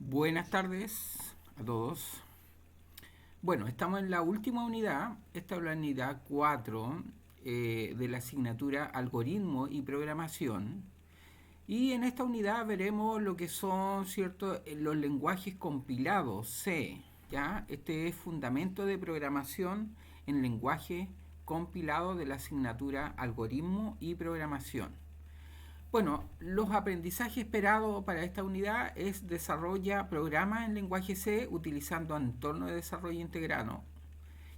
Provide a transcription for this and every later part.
Buenas tardes a todos. Bueno, estamos en la última unidad, esta es la unidad 4 de la asignatura Algoritmo y Programación. Y en esta unidad veremos lo que son ciertos los lenguajes compilados, C. ¿Ya? Este es fundamento de programación en lenguaje compilado de la asignatura Algoritmo y Programación. Bueno, los aprendizajes esperados para esta unidad es desarrolla programas en lenguaje C utilizando entorno de desarrollo integrado.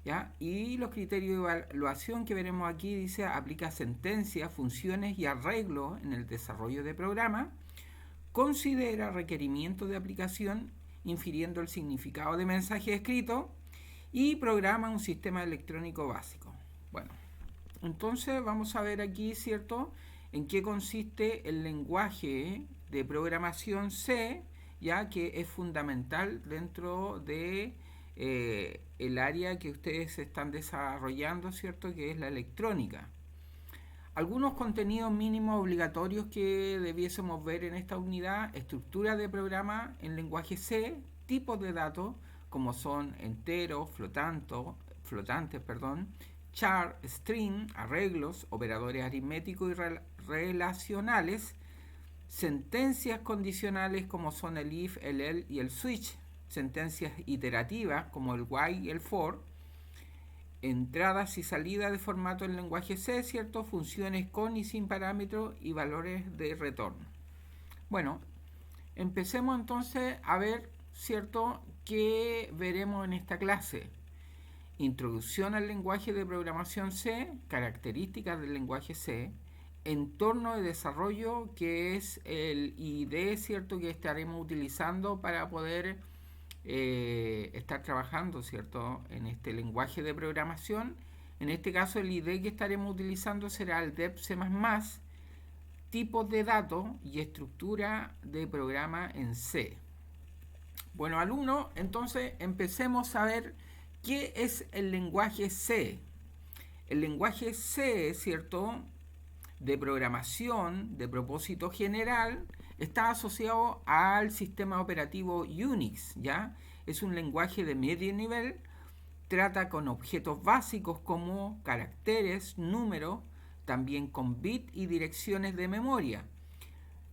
¿Ya? Y los criterios de evaluación que veremos aquí dice aplica sentencias, funciones y arreglos en el desarrollo de programa, considera requerimientos de aplicación infiriendo el significado de mensaje escrito y programa un sistema electrónico básico. Bueno, entonces vamos a ver aquí, ¿cierto?, en qué consiste el lenguaje de programación C, ya que es fundamental dentro de el área que ustedes están desarrollando, ¿cierto?, que es la electrónica. Algunos contenidos mínimos obligatorios que debiésemos ver en esta unidad: estructura de programa en lenguaje C, tipos de datos como son enteros, flotantes, char, string, arreglos, operadores aritméticos y relacionales, sentencias condicionales como son el if, el else y el switch, sentencias iterativas como el while y el for, entradas y salidas de formato en lenguaje C, ¿cierto?, funciones con y sin parámetros y valores de retorno. Bueno, empecemos entonces a ver, ¿cierto?, qué veremos en esta clase. Introducción al lenguaje de programación C, características del lenguaje C, entorno de desarrollo, que es el IDE, ¿cierto?, que estaremos utilizando para poder estar trabajando, ¿cierto?, en este lenguaje de programación. En este caso el IDE que estaremos utilizando será el DEP C++, tipos de datos y estructura de programa en C. Bueno, alumnos, entonces empecemos a ver qué es el lenguaje C. El lenguaje C, ¿cierto?, de programación de propósito general, está asociado al sistema operativo Unix, ¿ya? Es un lenguaje de medio nivel, trata con objetos básicos como caracteres, números, también con bits y direcciones de memoria.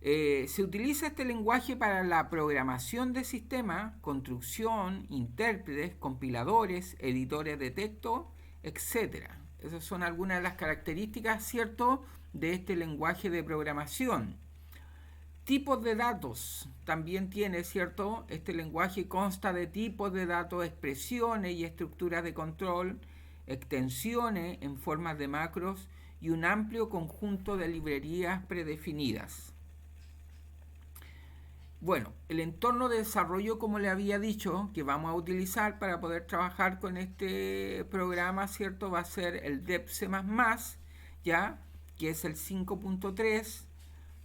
Se utiliza este lenguaje para la programación de sistemas, construcción, intérpretes, compiladores, editores de texto, etc. Esas son algunas de las características, ¿cierto?, de este lenguaje de programación. Tipos de datos también tiene, ¿cierto? Este lenguaje consta de tipos de datos, expresiones y estructuras de control, extensiones en formas de macros y un amplio conjunto de librerías predefinidas. Bueno, el entorno de desarrollo, como le había dicho, que vamos a utilizar para poder trabajar con este programa, ¿cierto?, va a ser el DEP C++, ¿ya?, que es el 5.3.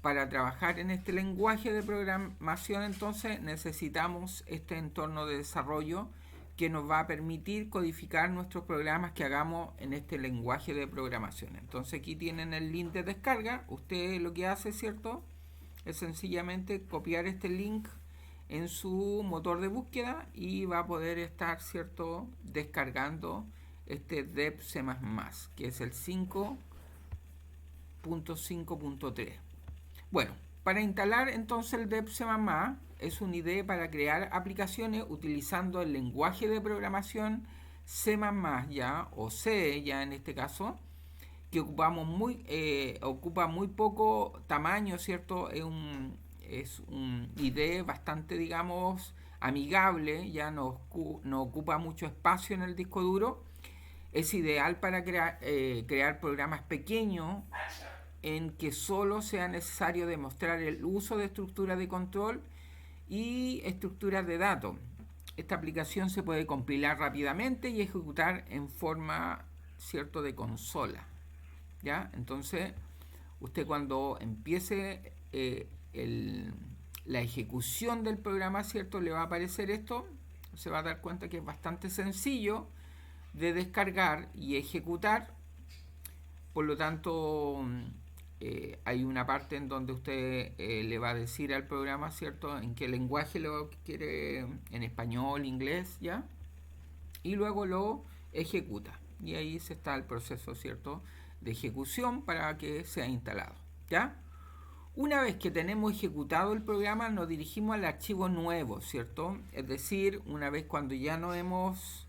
Para trabajar en este lenguaje de programación, entonces necesitamos este entorno de desarrollo que nos va a permitir codificar nuestros programas que hagamos en este lenguaje de programación. Entonces aquí tienen el link de descarga. Usted lo que hace, ¿cierto?, es sencillamente copiar este link en su motor de búsqueda y va a poder estar, ¿cierto?, descargando este DEP C++, que es el 5.5.3. Bueno, para instalar entonces el DEP C++ es una idea para crear aplicaciones utilizando el lenguaje de programación C++, ya, o C ya en este caso, que ocupa muy poco tamaño, ¿cierto? Es un IDE bastante, digamos, amigable, ya no ocupa mucho espacio en el disco duro. Es ideal para crear programas pequeños en que solo sea necesario demostrar el uso de estructuras de control y estructuras de datos. Esta aplicación se puede compilar rápidamente y ejecutar en forma, ¿cierto?, de consola, ¿ya? Entonces, usted cuando empiece la ejecución del programa, ¿cierto?, le va a aparecer esto. Se va a dar cuenta que es bastante sencillo de descargar y ejecutar. Por lo tanto, hay una parte en donde usted le va a decir al programa, ¿cierto?, en qué lenguaje lo quiere, en español, inglés, ¿ya? Y luego lo ejecuta. Y ahí se está el proceso, ¿cierto?, de ejecución para que sea instalado, ¿ya? Una vez que tenemos ejecutado el programa, nos dirigimos al archivo nuevo, ¿cierto? Es decir, una vez cuando ya no hemos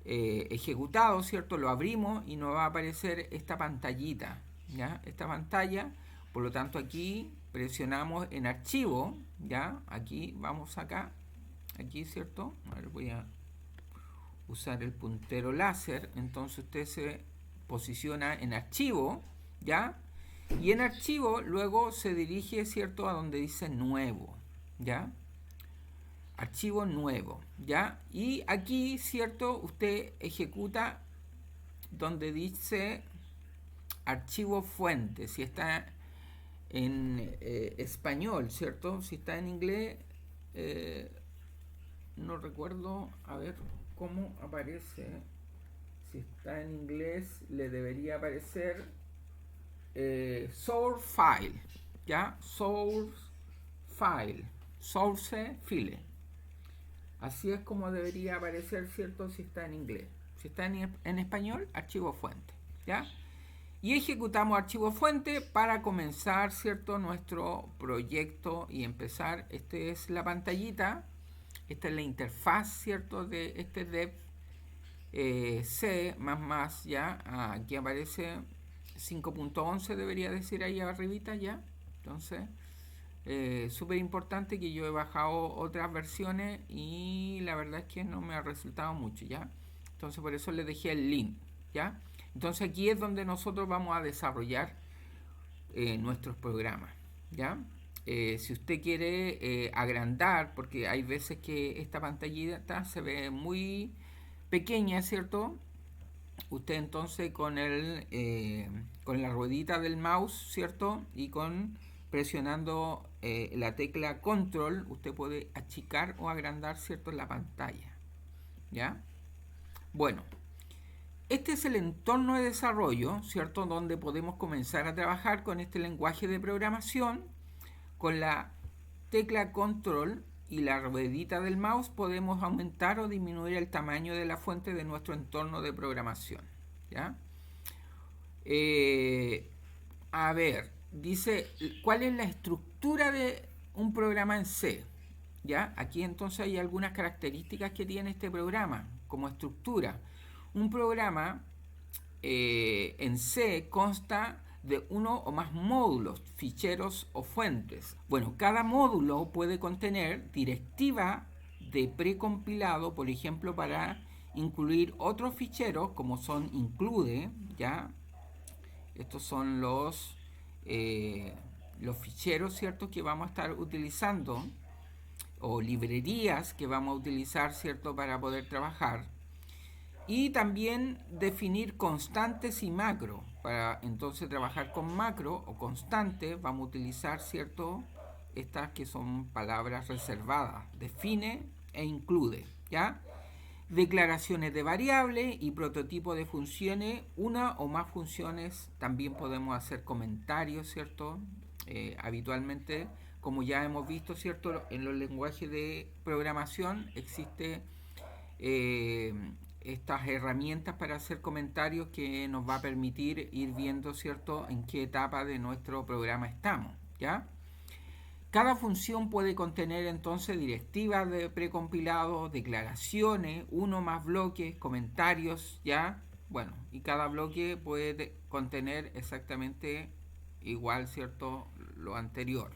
ejecutado, ¿cierto? Lo abrimos y nos va a aparecer esta pantallita, ¿ya? Esta pantalla, por lo tanto aquí presionamos en archivo, ¿ya? Aquí vamos acá, aquí, ¿cierto? A ver, voy a usar el puntero láser, entonces usted se posiciona en archivo, ¿ya? Y en archivo luego se dirige, ¿cierto?, a donde dice nuevo, ¿ya? Archivo nuevo, ¿ya? Y aquí, ¿cierto?, usted ejecuta donde dice archivo fuente, si está en español, ¿cierto? Si está en inglés, no recuerdo, a ver cómo aparece. Si está en inglés, le debería aparecer source file, ¿ya? Source file. Así es como debería aparecer, ¿cierto?, si está en inglés. Si está en español, archivo fuente, ¿ya? Y ejecutamos archivo fuente para comenzar, ¿cierto?, nuestro proyecto y empezar. Esta es la pantallita, esta es la interfaz, ¿cierto?, de este dev C++, ¿ya? Aquí aparece 5.11, debería decir ahí arribita, ¿ya? Entonces, súper importante, que yo he bajado otras versiones y la verdad es que no me ha resultado mucho, ¿ya? Entonces por eso le dejé el link, ¿ya? Entonces aquí es donde nosotros vamos a desarrollar nuestros programas, ¿ya? Si usted quiere agrandar, porque hay veces que esta pantallita se ve muy pequeña, ¿cierto? Usted entonces con la ruedita del mouse, ¿cierto? Y presionando la tecla control, usted puede achicar o agrandar, ¿cierto?, la pantalla, ¿ya? Bueno, este es el entorno de desarrollo, ¿cierto?, donde podemos comenzar a trabajar con este lenguaje de programación. Con la tecla control y la ruedita del mouse podemos aumentar o disminuir el tamaño de la fuente de nuestro entorno de programación, ¿ya? A ver, dice, ¿cuál es la estructura de un programa en C? ¿Ya? Aquí entonces hay algunas características que tiene este programa como estructura. Un programa en C consta de uno o más módulos, ficheros o fuentes. Bueno, cada módulo puede contener directiva de precompilado, por ejemplo, para incluir otros ficheros como son include, ¿ya? Estos son los ficheros, ¿cierto?, que vamos a estar utilizando, o librerías que vamos a utilizar, ¿cierto?, para poder trabajar. Y también definir constantes y macro. Para entonces trabajar con macro o constante vamos a utilizar, ¿cierto?, estas que son palabras reservadas. Define e include, ¿ya? Declaraciones de variables y prototipo de funciones, una o más funciones. También podemos hacer comentarios, ¿cierto? Habitualmente, como ya hemos visto, ¿cierto?, en los lenguajes de programación existe estas herramientas para hacer comentarios que nos va a permitir ir viendo, ¿cierto?, en qué etapa de nuestro programa estamos, ¿ya? Cada función puede contener entonces directivas de precompilado, declaraciones, uno más bloques, comentarios, ¿ya? Bueno, y cada bloque puede contener exactamente igual, ¿cierto?, lo anterior.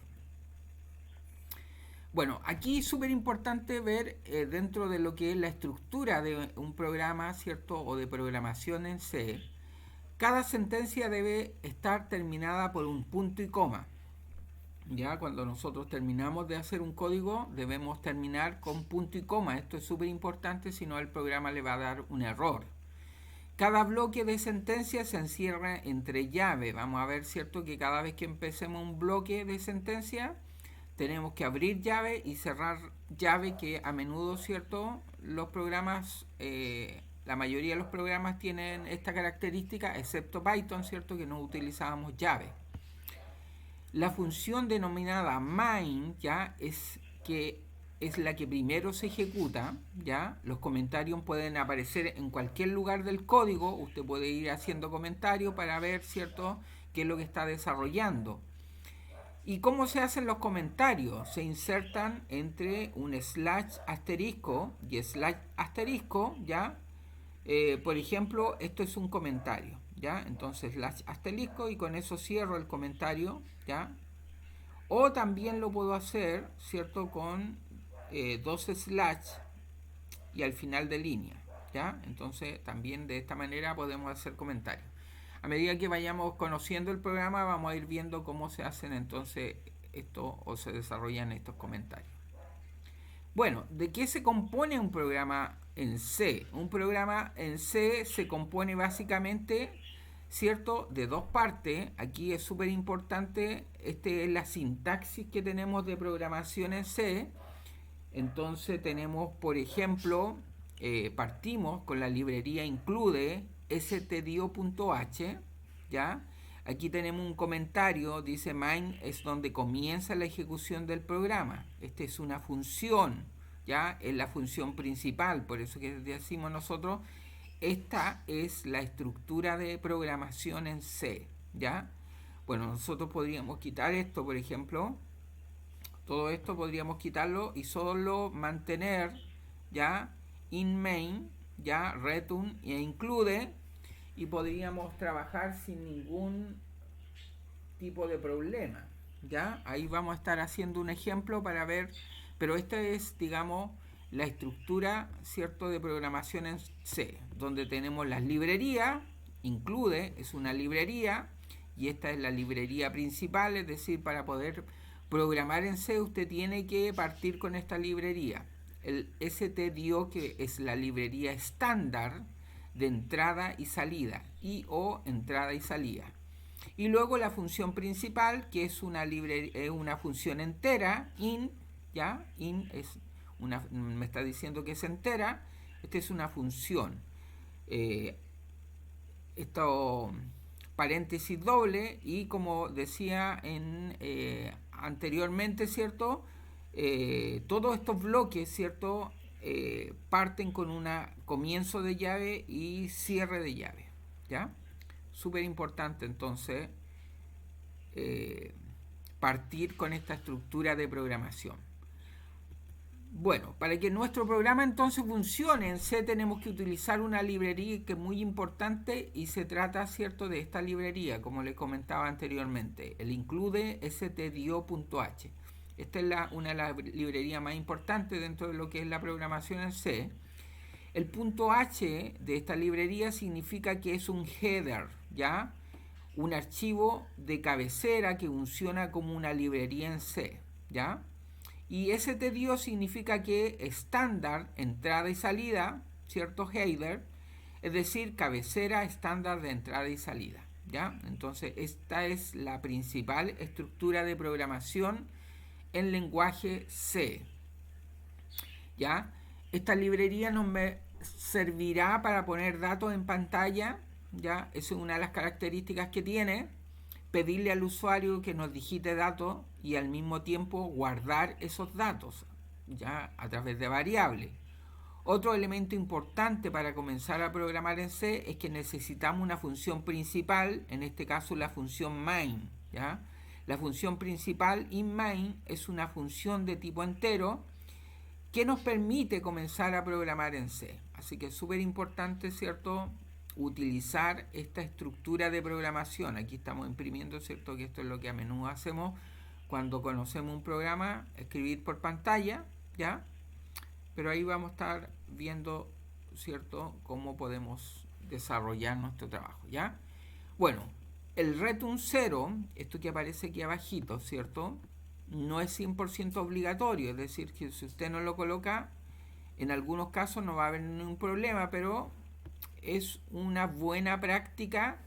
Bueno, aquí es súper importante ver dentro de lo que es la estructura de un programa, ¿cierto?, o de programación en C, cada sentencia debe estar terminada por un punto y coma. Ya cuando nosotros terminamos de hacer un código, debemos terminar con punto y coma. Esto es súper importante, si no el programa le va a dar un error. Cada bloque de sentencia se encierra entre llaves. Vamos a ver, ¿cierto?, que cada vez que empecemos un bloque de sentencia, tenemos que abrir llave y cerrar llave, que a menudo, ¿cierto?, los programas, la mayoría de los programas tienen esta característica, excepto Python, ¿cierto?, que no utilizábamos llave. La función denominada main, ya, es la que primero se ejecuta, ya. Los comentarios pueden aparecer en cualquier lugar del código. Usted puede ir haciendo comentarios para ver, ¿cierto?, qué es lo que está desarrollando. ¿Y cómo se hacen los comentarios? Se insertan entre un slash asterisco y slash asterisco, ¿ya? Por ejemplo, esto es un comentario, ¿ya? Entonces slash asterisco y con eso cierro el comentario, ¿ya? O también lo puedo hacer, ¿cierto?, con dos slash y al final de línea, ¿ya? Entonces también de esta manera podemos hacer comentarios. A medida que vayamos conociendo el programa vamos a ir viendo cómo se hacen entonces esto o se desarrollan estos comentarios. Bueno, ¿de qué se compone un programa en C? Un programa en C se compone básicamente, ¿cierto?, de dos partes. Aquí es súper importante, es la sintaxis que tenemos de programación en C. Entonces tenemos, por ejemplo, partimos con la librería include stdio.h, ¿ya? Aquí tenemos un comentario, dice main es donde comienza la ejecución del programa. Esta es una función, ¿ya? Es la función principal, por eso que decimos nosotros, esta es la estructura de programación en C, ¿ya? Bueno, nosotros podríamos quitar esto, por ejemplo, todo esto podríamos quitarlo y solo mantener, ¿ya?, in main, ya, return e include, y podríamos trabajar sin ningún tipo de problema, ¿ya? Ahí vamos a estar haciendo un ejemplo para ver, pero esta es, digamos, la estructura, ¿cierto?, de programación en C, donde tenemos las librerías, include, es una librería, y esta es la librería principal, es decir, para poder programar en C usted tiene que partir con esta librería. El stdio, que es la librería estándar de entrada y salida, y o entrada y salida. Y luego la función principal, que es una función entera, in, ¿ya? In es me está diciendo que es entera. Esta es una función. Esto paréntesis doble y como decía anteriormente, ¿cierto? Todos estos bloques, ¿cierto? Parten con un comienzo de llave y cierre de llave, ¿ya? Súper importante entonces partir con esta estructura de programación. Bueno, para que nuestro programa entonces funcione en C tenemos que utilizar una librería que es muy importante y se trata, ¿cierto?, de esta librería, como les comentaba anteriormente, el include stdio.h. Esta es una de las librerías más importantes dentro de lo que es la programación en C. El punto H de esta librería significa que es un header, ¿ya? Un archivo de cabecera que funciona como una librería en C, ¿ya? Y stdio significa que estándar, entrada y salida, ¿cierto? Header, es decir, cabecera estándar de entrada y salida, ¿ya? Entonces, esta es la principal estructura de programación en lenguaje C, ¿ya? Esta librería nos servirá para poner datos en pantalla, ¿ya? Esa es una de las características que tiene. Pedirle al usuario que nos digite datos y al mismo tiempo guardar esos datos, ya, a través de variables. Otro elemento importante para comenzar a programar en C es que necesitamos una función principal, en este caso la función main, ¿ya? La función principal in main es una función de tipo entero que nos permite comenzar a programar en C. Así que es súper importante, ¿cierto?, utilizar esta estructura de programación. Aquí estamos imprimiendo, ¿cierto?, que esto es lo que a menudo hacemos cuando conocemos un programa, escribir por pantalla, ¿ya? Pero ahí vamos a estar viendo, ¿cierto?, cómo podemos desarrollar nuestro trabajo, ¿ya? Bueno, el return 0, esto que aparece aquí abajito, ¿cierto?, no es 100% obligatorio, es decir, que si usted no lo coloca, en algunos casos no va a haber ningún problema, pero es una buena práctica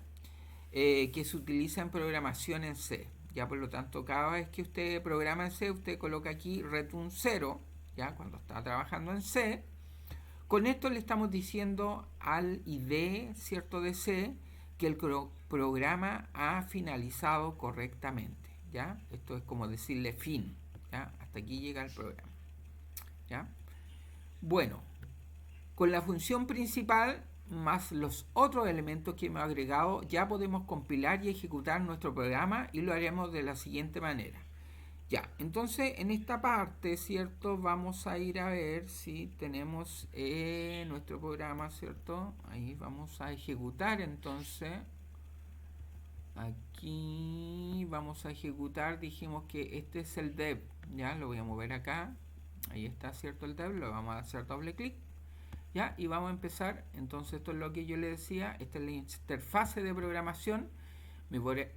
que se utiliza en programación en C. Ya, por lo tanto, cada vez que usted programa en C, usted coloca aquí return 0, ya, cuando está trabajando en C. Con esto le estamos diciendo al ID, ¿cierto?, de C, que el programa ha finalizado correctamente, ¿ya? Esto es como decirle fin, ¿ya? Hasta aquí llega el programa, ¿ya? Bueno, con la función principal más los otros elementos que hemos agregado, ya podemos compilar y ejecutar nuestro programa y lo haremos de la siguiente manera. Ya, entonces en esta parte, ¿cierto? Vamos a ir a ver si tenemos nuestro programa, ¿cierto? Ahí vamos a ejecutar, entonces aquí vamos a ejecutar, dijimos que este es el dev, ya lo voy a mover acá, ahí está, ¿cierto? El dev, lo vamos a hacer doble clic, ya, y vamos a empezar. Entonces esto es lo que yo le decía, esta es la interfase de programación.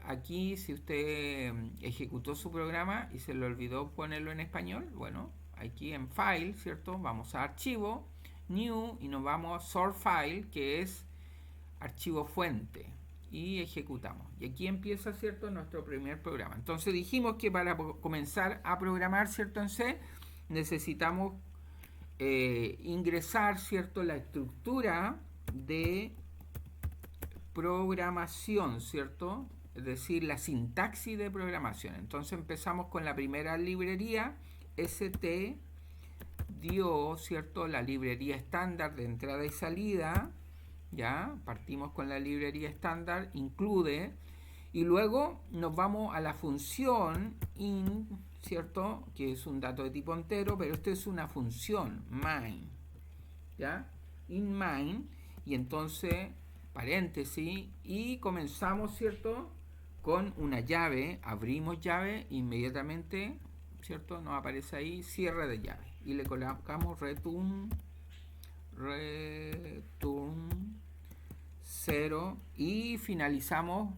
Aquí, si usted ejecutó su programa y se le olvidó ponerlo en español, bueno, aquí en File, ¿cierto? Vamos a Archivo, New, y nos vamos a Source File, que es archivo fuente, y ejecutamos. Y aquí empieza, ¿cierto?, nuestro primer programa. Entonces dijimos que para comenzar a programar, ¿cierto?, en C, necesitamos ingresar, ¿cierto?, la estructura de programación, ¿cierto? Es decir, la sintaxis de programación. Entonces empezamos con la primera librería, ST dio, ¿cierto?, la librería estándar de entrada y salida, ya, partimos con la librería estándar, include, y luego nos vamos a la función in, ¿cierto?, que es un dato de tipo entero, pero esto es una función, main, ¿ya? In main, y entonces paréntesis, y comenzamos, ¿cierto?, con una llave, abrimos llave, inmediatamente, ¿cierto?, nos aparece ahí cierre de llave, y le colocamos return 0 y finalizamos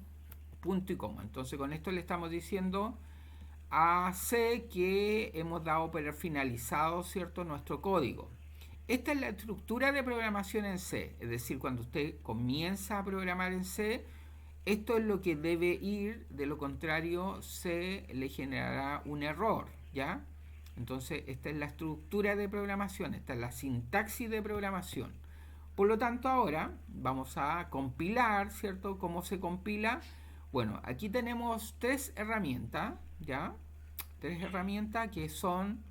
punto y coma. Entonces con esto le estamos diciendo a C que hemos dado por finalizado, ¿cierto?, nuestro código. Esta es la estructura de programación en C, es decir, cuando usted comienza a programar en C, esto es lo que debe ir, de lo contrario C le generará un error, ¿ya? Entonces esta es la estructura de programación, esta es la sintaxis de programación. Por lo tanto ahora vamos a compilar, ¿cierto? ¿Cómo se compila? Bueno, aquí tenemos tres herramientas, ¿ya? Tres herramientas que son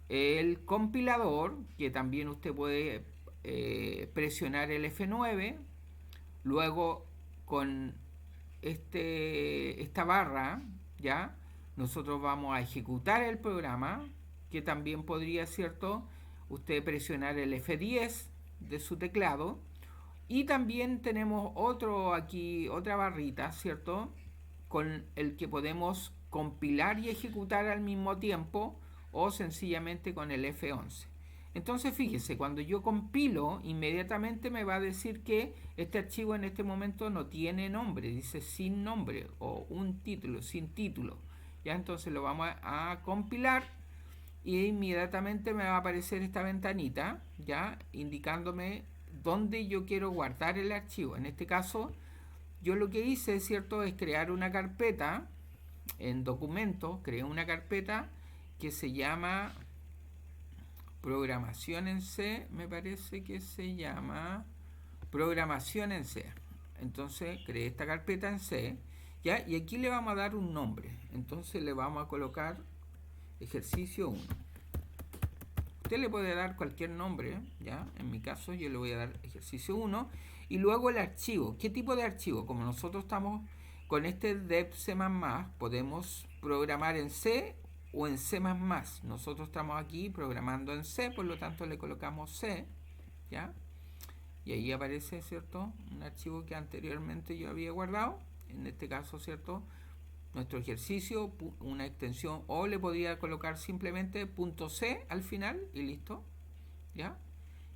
el compilador, que también usted puede presionar el F9, luego con esta barra, ¿ya? Nosotros vamos a ejecutar el programa, que también podría, ¿cierto?, usted presionar el F10 de su teclado, y también tenemos otra barrita, ¿cierto?, con el que podemos compilar y ejecutar al mismo tiempo, o sencillamente con el F11. Entonces fíjese, cuando yo compilo, inmediatamente me va a decir que este archivo en este momento no tiene nombre, dice sin nombre, o un título, sin título. Ya, entonces lo vamos a compilar, y inmediatamente me va a aparecer esta ventanita, ya, indicándome dónde yo quiero guardar el archivo. En este caso, yo lo que hice, ¿cierto?, es crear una carpeta en documentos, creé una carpeta que se llama programación en C, me parece que se llama programación en C. Entonces creé esta carpeta en C, ¿ya? Y aquí le vamos a dar un nombre. Entonces le vamos a colocar ejercicio 1. Usted le puede dar cualquier nombre, ¿ya? En mi caso yo le voy a dar ejercicio 1. Y luego el archivo. ¿Qué tipo de archivo? Como nosotros estamos con este dev C++, podemos programar en C o en C++. Nosotros estamos aquí programando en C, por lo tanto le colocamos C, ¿ya? Y ahí aparece, ¿cierto?, un archivo que anteriormente yo había guardado. En este caso, ¿cierto?, nuestro ejercicio, una extensión, o le podría colocar simplemente .c al final y listo, ¿ya?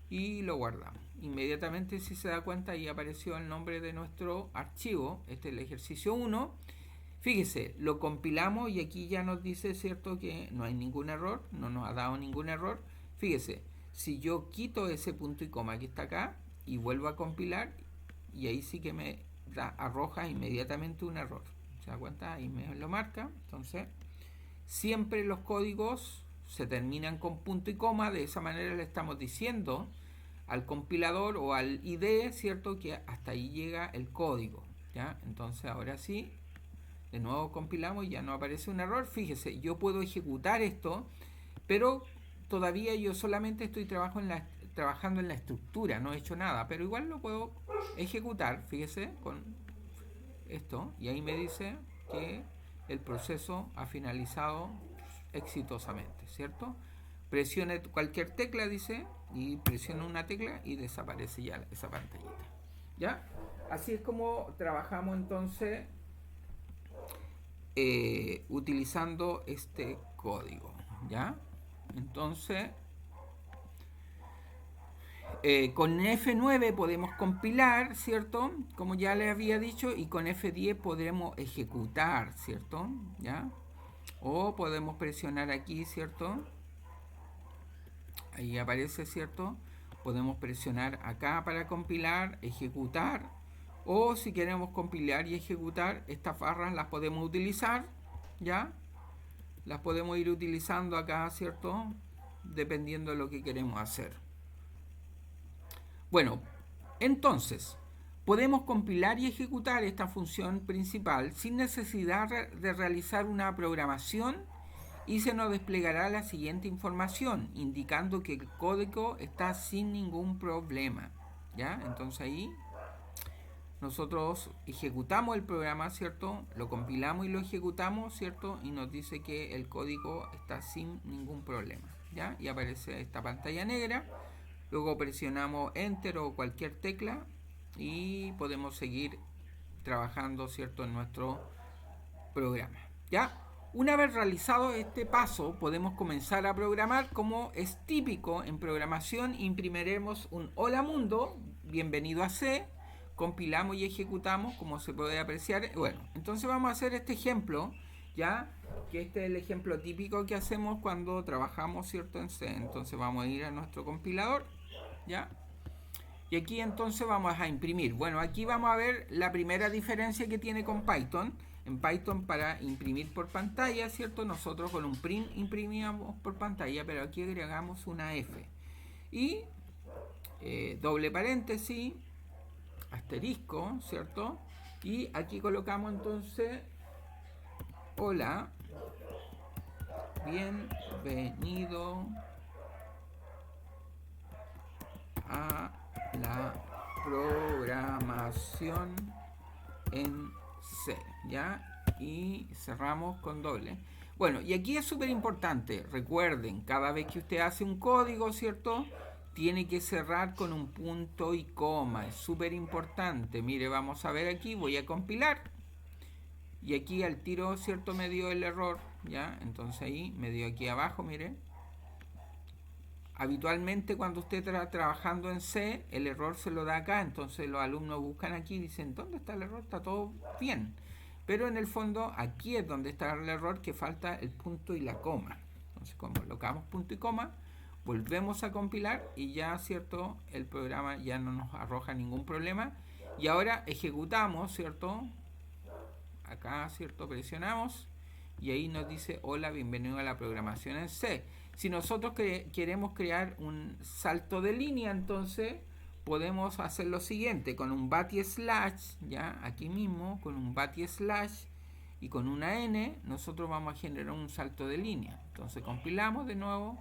Y lo guardamos. Inmediatamente, si se da cuenta, ahí apareció el nombre de nuestro archivo. Este es el ejercicio 1. Fíjese, lo compilamos y aquí ya nos dice, ¿cierto?, que no hay ningún error, no nos ha dado ningún error. Fíjese, si yo quito ese punto y coma que está acá y vuelvo a compilar, y ahí sí que me arroja inmediatamente un error. ¿Se da cuenta? Ahí me lo marca. Entonces, siempre los códigos se terminan con punto y coma. De esa manera le estamos diciendo al compilador o al IDE, ¿cierto?, que hasta ahí llega el código, ¿ya? Entonces ahora sí De nuevo compilamos y ya no aparece un error. Fíjese, yo puedo ejecutar esto, pero todavía yo solamente estoy trabajando en la estructura, no he hecho nada, pero igual lo puedo ejecutar, fíjese, con esto, y ahí me dice que el proceso ha finalizado exitosamente, ¿cierto? Presione cualquier tecla, dice, y presiona una tecla y desaparece ya esa pantallita. ¿Ya? Así es como trabajamos entonces utilizando este código. ¿Ya? Entonces, con F9 podemos compilar, ¿cierto? Como ya les había dicho, y con F10 podremos ejecutar, ¿cierto? ¿Ya? O podemos presionar aquí, ¿cierto? Ahí aparece, ¿cierto? Podemos presionar acá para compilar, ejecutar, o si queremos compilar y ejecutar, estas barras las podemos utilizar, ¿ya? Las podemos ir utilizando acá, ¿cierto? Dependiendo de lo que queremos hacer. Bueno, entonces, podemos compilar y ejecutar esta función principal sin necesidad de realizar una programación y se nos desplegará la siguiente información, indicando que el código está sin ningún problema. ¿Ya? Entonces ahí nosotros ejecutamos el programa, ¿cierto? Lo compilamos y lo ejecutamos, ¿cierto? Y nos dice que el código está sin ningún problema, ¿ya? Y aparece esta pantalla negra. Luego presionamos Enter o cualquier tecla y podemos seguir trabajando, ¿cierto? En nuestro programa, ¿ya? Una vez realizado este paso, podemos comenzar a programar como es típico en programación. Imprimiremos un Hola Mundo, bienvenido a C, compilamos y ejecutamos como se puede apreciar. Bueno, entonces vamos a hacer este ejemplo, ¿ya? Que este es el ejemplo típico que hacemos cuando trabajamos, ¿cierto? En C. Entonces vamos a ir a nuestro compilador, ¿ya? Y aquí entonces vamos a imprimir. Bueno, aquí vamos a ver la primera diferencia que tiene con Python. En Python para imprimir por pantalla, ¿cierto? Nosotros con un print imprimíamos por pantalla, pero aquí agregamos una F. Y doble paréntesis, asterisco, ¿cierto? Y aquí colocamos entonces, hola, bienvenido a la programación en C, ¿ya? Y cerramos con doble. Bueno, y aquí es súper importante, recuerden, cada vez que usted hace un código, ¿cierto? Tiene que cerrar con un punto y coma, es súper importante. Mire, vamos a ver aquí, voy a compilar. Y aquí al tiro, ¿cierto? Me dio el error, ¿ya? Entonces ahí me dio aquí abajo, mire. Habitualmente cuando usted está trabajando en C, el error se lo da acá, entonces los alumnos buscan aquí y dicen, ¿dónde está el error? Está todo bien. Pero en el fondo aquí es donde está el error, que falta el punto y la coma. Entonces colocamos punto y coma, volvemos a compilar y ya, ¿cierto? El programa ya no nos arroja ningún problema. Y ahora ejecutamos, ¿cierto? Acá, ¿cierto? Presionamos y ahí nos dice, hola, bienvenido a la programación en C. Si nosotros queremos crear un salto de línea, entonces podemos hacer lo siguiente, con un baty slash, ya aquí mismo, con un baty slash y con una n, nosotros vamos a generar un salto de línea. Entonces compilamos de nuevo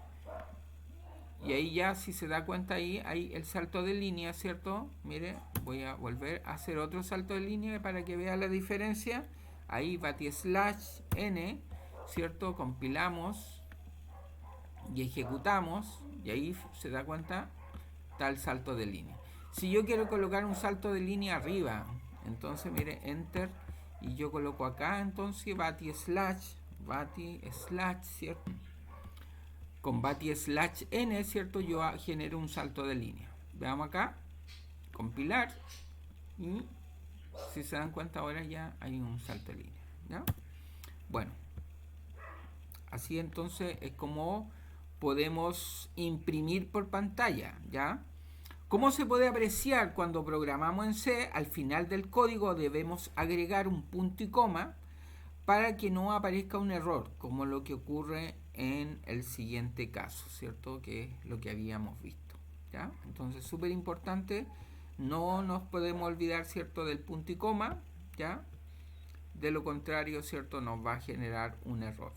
y ahí ya, si se da cuenta, ahí hay el salto de línea, ¿cierto? Mire, voy a volver a hacer otro salto de línea para que vea la diferencia. Ahí baty slash n, ¿cierto? Compilamos y ejecutamos y ahí se da cuenta, está el salto de línea. Si yo quiero colocar un salto de línea arriba, entonces mire, enter, y yo coloco acá entonces baty slash, ¿cierto? Con baty slash n, ¿cierto? Yo genero un salto de línea. Veamos acá, compilar, y si se dan cuenta ahora ya hay un salto de línea, ¿ya? Bueno, así entonces es como podemos imprimir por pantalla, ¿ya? ¿Cómo se puede apreciar cuando programamos en C? Al final del código debemos agregar un punto y coma para que no aparezca un error, como lo que ocurre en el siguiente caso, ¿cierto? Que es lo que habíamos visto, ¿ya? Entonces, súper importante, no nos podemos olvidar, ¿cierto?, del punto y coma, ¿ya? de lo contrario, ¿cierto?, nos va a generar un error.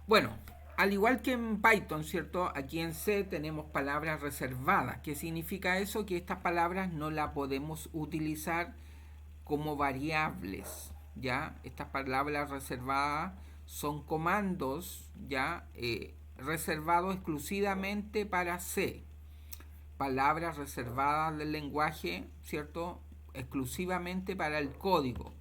Bueno, al igual que en Python, ¿cierto?, aquí en C tenemos palabras reservadas. ¿Qué significa eso? Que estas palabras no las podemos utilizar como variables, ¿ya? Estas palabras reservadas son comandos, ¿ya? Reservados exclusivamente para C. Palabras reservadas del lenguaje, ¿cierto?, exclusivamente para el código.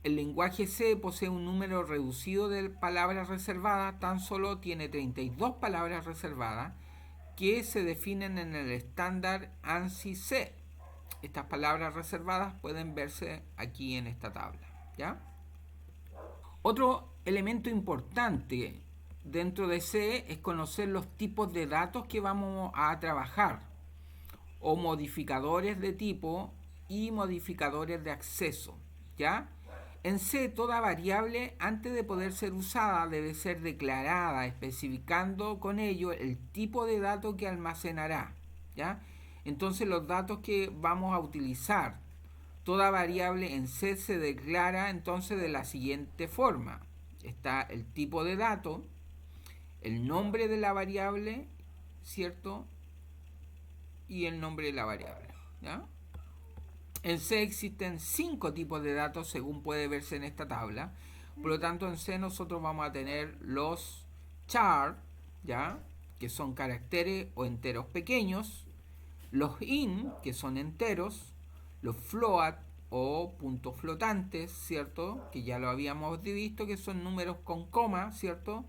El lenguaje C posee un número reducido de palabras reservadas, tan solo tiene 32 palabras reservadas que se definen en el estándar ANSI C. Estas palabras reservadas pueden verse aquí en esta tabla, ¿ya? Otro elemento importante dentro de C es conocer los tipos de datos que vamos a trabajar, o modificadores de tipo y modificadores de acceso, ¿ya? En C, toda variable, antes de poder ser usada, debe ser declarada, especificando con ello el tipo de dato que almacenará, ¿ya? Entonces, los datos que vamos a utilizar, toda variable en C se declara entonces de la siguiente forma. Está el tipo de dato, el nombre de la variable, ¿cierto?, y el nombre de la variable, ¿ya? En C existen 5 tipos de datos según puede verse en esta tabla. Por lo tanto, en C nosotros vamos a tener los char, ¿ya?, que son caracteres o enteros pequeños, los int, que son enteros, los float o puntos flotantes, ¿cierto?, que ya lo habíamos visto, que son números con coma, ¿cierto?,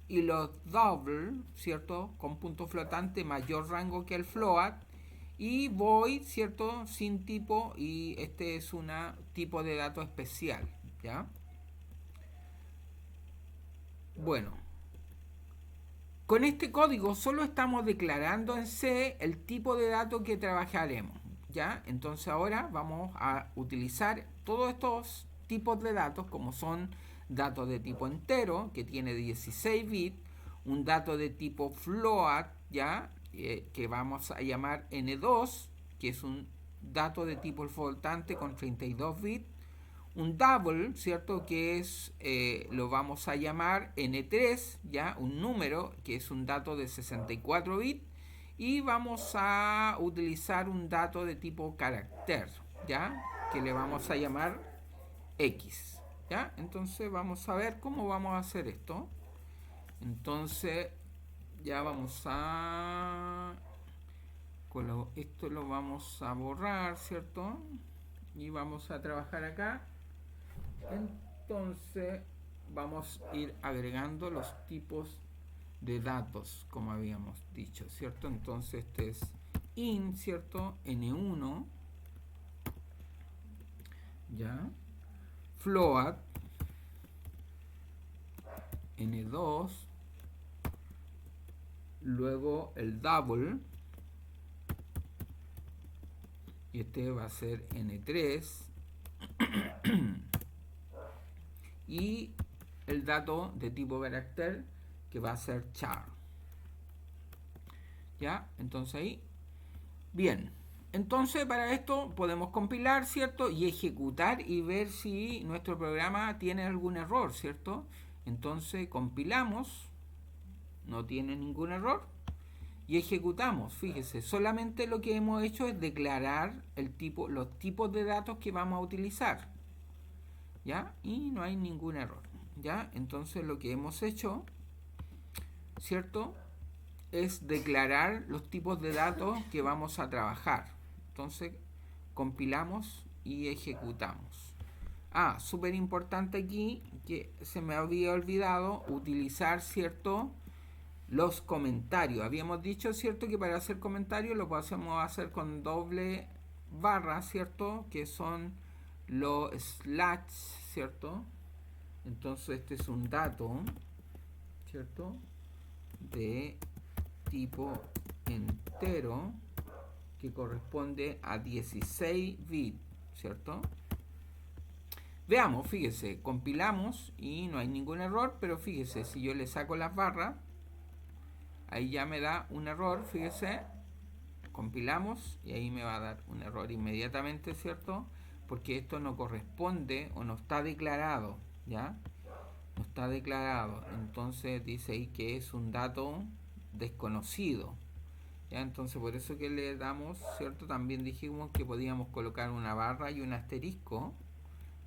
y los double, ¿cierto?, con punto flotante mayor rango que el float, y void, ¿cierto?, sin tipo, y este es un tipo de dato especial, ¿ya? Bueno, con este código solo estamos declarando en C el tipo de dato que trabajaremos, ¿ya? Entonces ahora vamos a utilizar todos estos tipos de datos, como son datos de tipo entero, que tiene 16 bits, un dato de tipo float, ¿ya?, que vamos a llamar N2, que es un dato de tipo flotante con 32 bits, un double, ¿cierto?, que es, lo vamos a llamar N3, ¿ya?, un número que es un dato de 64 bits, y vamos a utilizar un dato de tipo carácter, ¿ya?, que le vamos a llamar X, ¿ya? Entonces vamos a ver cómo vamos a hacer esto. Entonces ya vamos a... esto lo vamos a borrar, ¿cierto? Y vamos a trabajar acá. Entonces vamos a ir agregando los tipos de datos, como habíamos dicho, ¿cierto? Entonces este es int, ¿cierto?, N1, ¿ya? Float, N2, luego el double, y este va a ser N3, y el dato de tipo carácter, que va a ser char, ¿ya? Entonces ahí, bien, entonces para esto podemos compilar, ¿cierto?, y ejecutar y ver si nuestro programa tiene algún error, ¿cierto? Entonces compilamos, no tiene ningún error, y ejecutamos. Fíjese, solamente lo que hemos hecho es declarar el tipo, los tipos de datos que vamos a utilizar, ¿ya? Y no hay ningún error, ¿ya? Entonces lo que hemos hecho, ¿cierto?, es declarar los tipos de datos que vamos a trabajar. Entonces compilamos y ejecutamos. Súper importante aquí, que se me había olvidado utilizar, ¿cierto?, los comentarios. Habíamos dicho, ¿cierto?, que para hacer comentarios lo podemos hacer con doble barra, ¿cierto?, que son los slash, ¿cierto? Entonces este es un dato, ¿cierto?, de tipo entero que corresponde a 16 bits, ¿cierto? Veamos, fíjese, compilamos y no hay ningún error, pero fíjese, si yo le saco las barras, ahí ya me da un error, fíjese, compilamos y ahí me va a dar un error inmediatamente, ¿cierto? porque esto no corresponde o no está declarado, ¿ya? No está declarado. Entonces dice ahí que es un dato desconocido. ¿Ya? Entonces por eso que le damos, ¿cierto? También dijimos que podíamos colocar una barra y un asterisco,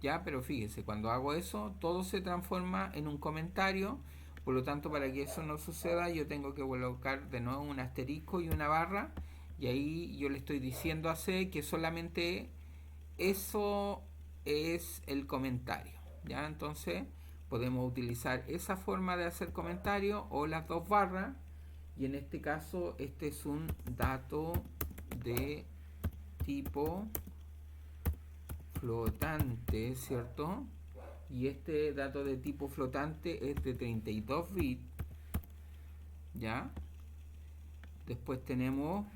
¿ya? Pero fíjese, cuando hago eso, todo se transforma en un comentario. Por lo tanto, para que eso no suceda, yo tengo que colocar de nuevo un asterisco y una barra, y ahí yo le estoy diciendo a C que solamente eso es el comentario, ¿ya? Entonces podemos utilizar esa forma de hacer comentario o las dos barras, y en este caso este es un dato de tipo flotante, ¿cierto? Y este dato de tipo flotante es de 32 bits, ¿ya? Después tenemos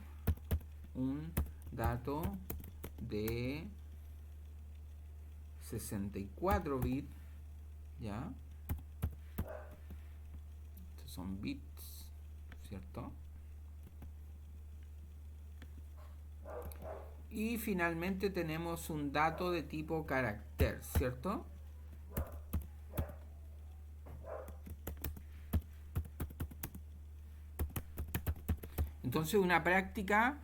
un dato de 64 bits, ¿ya? Estos son bits, ¿cierto? Y finalmente tenemos un dato de tipo carácter, ¿cierto? Entonces una práctica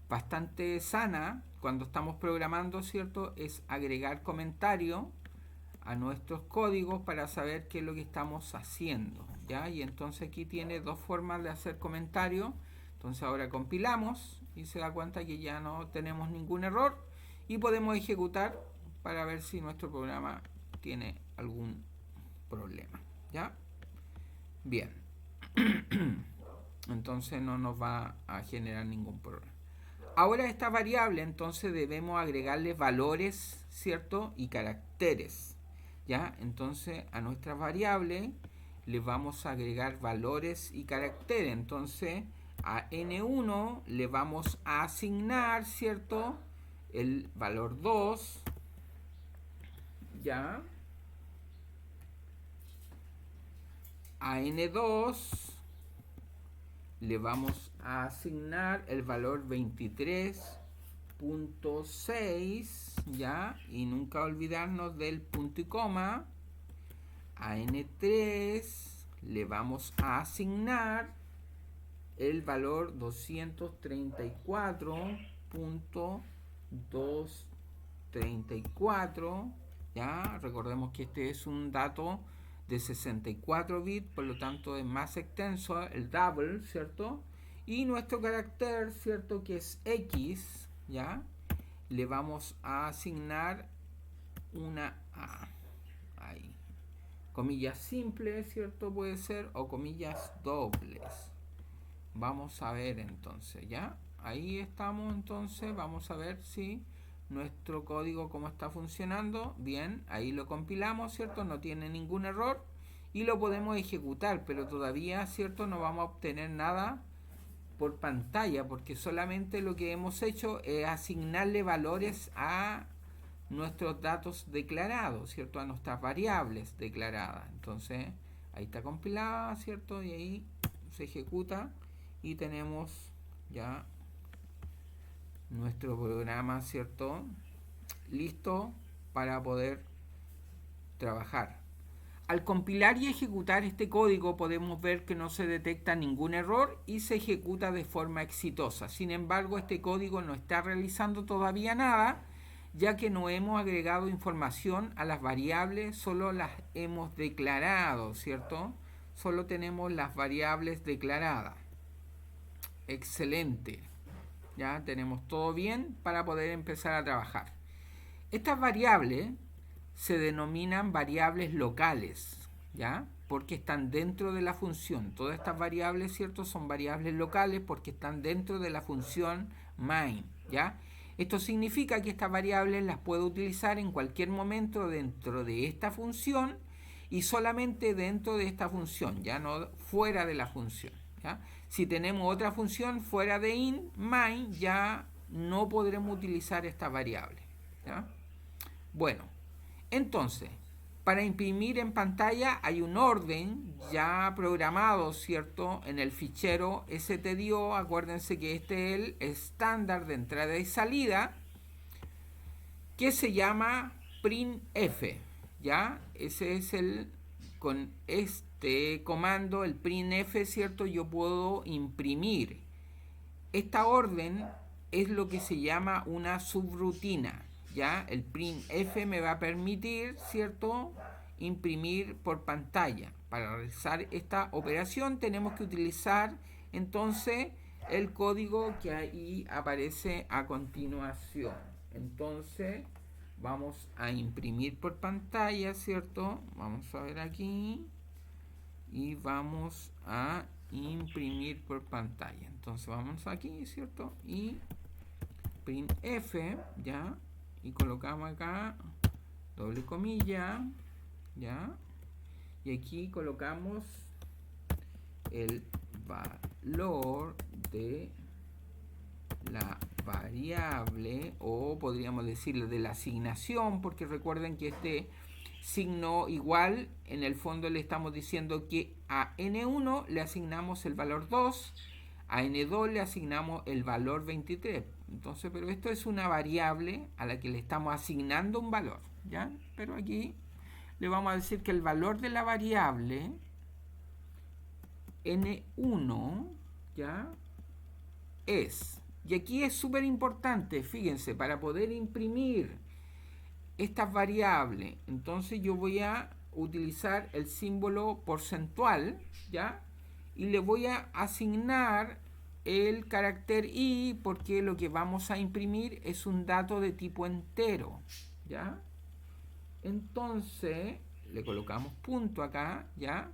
bastante sana cuando estamos programando, ¿cierto? Es agregar comentarios a nuestros códigos para saber qué es lo que estamos haciendo, ¿ya? Y entonces aquí tiene dos formas de hacer comentarios. Entonces ahora compilamos y se da cuenta que ya no tenemos ningún error y podemos ejecutar para ver si nuestro programa tiene algún problema, ¿ya? Bien. Entonces no nos va a generar ningún problema. Ahora esta variable entonces debemos agregarle valores, ¿cierto? Y caracteres, ¿ya? Entonces a nuestras variables le vamos a agregar valores y caracteres. Entonces a n1 le vamos a asignar, ¿cierto? El valor 2, ¿ya? A n2 le vamos a asignar el valor 23.6, ¿ya? Y nunca olvidarnos del punto y coma. A n3 le vamos a asignar el valor 234.234, ¿ya? Recordemos que este es un dato de 64 bits, por lo tanto es más extenso, el double, ¿cierto? Y nuestro carácter, ¿cierto? Que es X, ¿ya? Le vamos a asignar una A, ahí, comillas simples, ¿cierto? Puede ser, o comillas dobles. Vamos a ver entonces, ¿ya? Ahí estamos entonces, vamos a ver si nuestro código cómo está funcionando. Bien, ahí lo compilamos, ¿cierto? No tiene ningún error y lo podemos ejecutar, pero todavía, ¿cierto? No vamos a obtener nada por pantalla porque solamente lo que hemos hecho es asignarle valores a nuestros datos declarados, ¿cierto? A nuestras variables declaradas. Entonces, ahí está compilada, ¿cierto? Y ahí se ejecuta y tenemos ya nuestro programa, ¿cierto? Listo para poder trabajar. Al compilar y ejecutar este código podemos ver que no se detecta ningún error y se ejecuta de forma exitosa. Sin embargo, este código no está realizando todavía nada, ya que no hemos agregado información a las variables, solo las hemos declarado, ¿cierto? Solo tenemos las variables declaradas. Excelente. Ya tenemos todo bien para poder empezar a trabajar. Estas variables se denominan variables locales, ¿ya? Porque están dentro de la función. Todas estas variables, ¿cierto? Son variables locales porque están dentro de la función main, ¿ya? Esto significa que estas variables las puedo utilizar en cualquier momento dentro de esta función y solamente dentro de esta función, ya no fuera de la función, ¿ya? Si tenemos otra función fuera de main, ya no podremos utilizar esta variable, ¿ya? Bueno, entonces, para imprimir en pantalla hay un orden ya programado, ¿cierto? En el fichero stdio, acuérdense que este es el estándar de entrada y salida, que se llama printf, ¿ya? Ese es con este comando, el printf, ¿cierto? Yo puedo imprimir. Esta orden es lo que se llama una subrutina, ¿ya? El printf me va a permitir, ¿cierto?, imprimir por pantalla. Para realizar esta operación tenemos que utilizar entonces el código que ahí aparece a continuación. Entonces vamos a imprimir por pantalla, ¿cierto? Vamos a ver aquí y vamos a imprimir por pantalla. Entonces vamos aquí, ¿cierto? Y printf, ¿ya? Y colocamos acá doble comilla, ¿ya? Y aquí colocamos el valor de la variable, o podríamos decirle de la asignación, porque recuerden que este signo igual, en el fondo le estamos diciendo que a n1 le asignamos el valor 2, a n2 le asignamos el valor 23. Entonces, pero esto es una variable a la que le estamos asignando un valor, ¿ya? Pero aquí le vamos a decir que el valor de la variable n1, ¿ya?, es, y aquí es súper importante, fíjense, para poder imprimir estas variables, entonces yo voy a utilizar el símbolo porcentual, ¿ya? Y le voy a asignar el carácter i, porque lo que vamos a imprimir es un dato de tipo entero, ¿ya? Entonces le colocamos punto acá, ¿ya?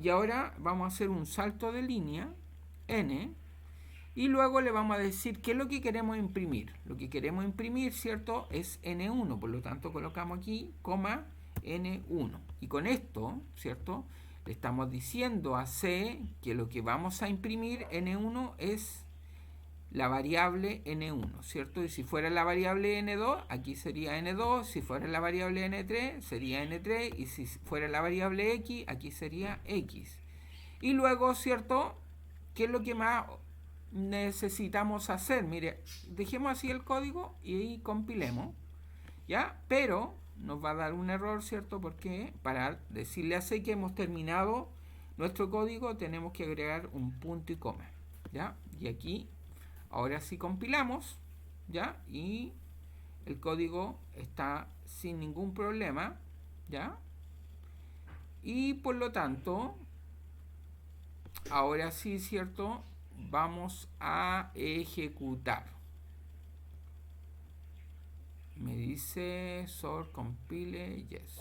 Y ahora vamos a hacer un salto de línea, n, y luego le vamos a decir qué es lo que queremos imprimir. Lo que queremos imprimir, ¿cierto?, es n1, por lo tanto colocamos aquí, coma, n1. Y con esto, ¿cierto?, le estamos diciendo a C que lo que vamos a imprimir, n1, es la variable n1, ¿cierto? Y si fuera la variable n2, aquí sería n2, si fuera la variable n3, sería n3, y si fuera la variable x, aquí sería x. Y luego, ¿cierto?, ¿qué es lo que más necesitamos hacer? Mire, dejemos así el código y ahí compilemos, ¿ya? Pero nos va a dar un error, ¿cierto? Porque para decirle a C que hemos terminado nuestro código tenemos que agregar un punto y coma, ¿ya? Y aquí ahora sí compilamos, ¿ya? Y el código está sin ningún problema, ¿ya? Y por lo tanto, ahora sí, ¿cierto?, vamos a ejecutar. Me dice sort compile yes.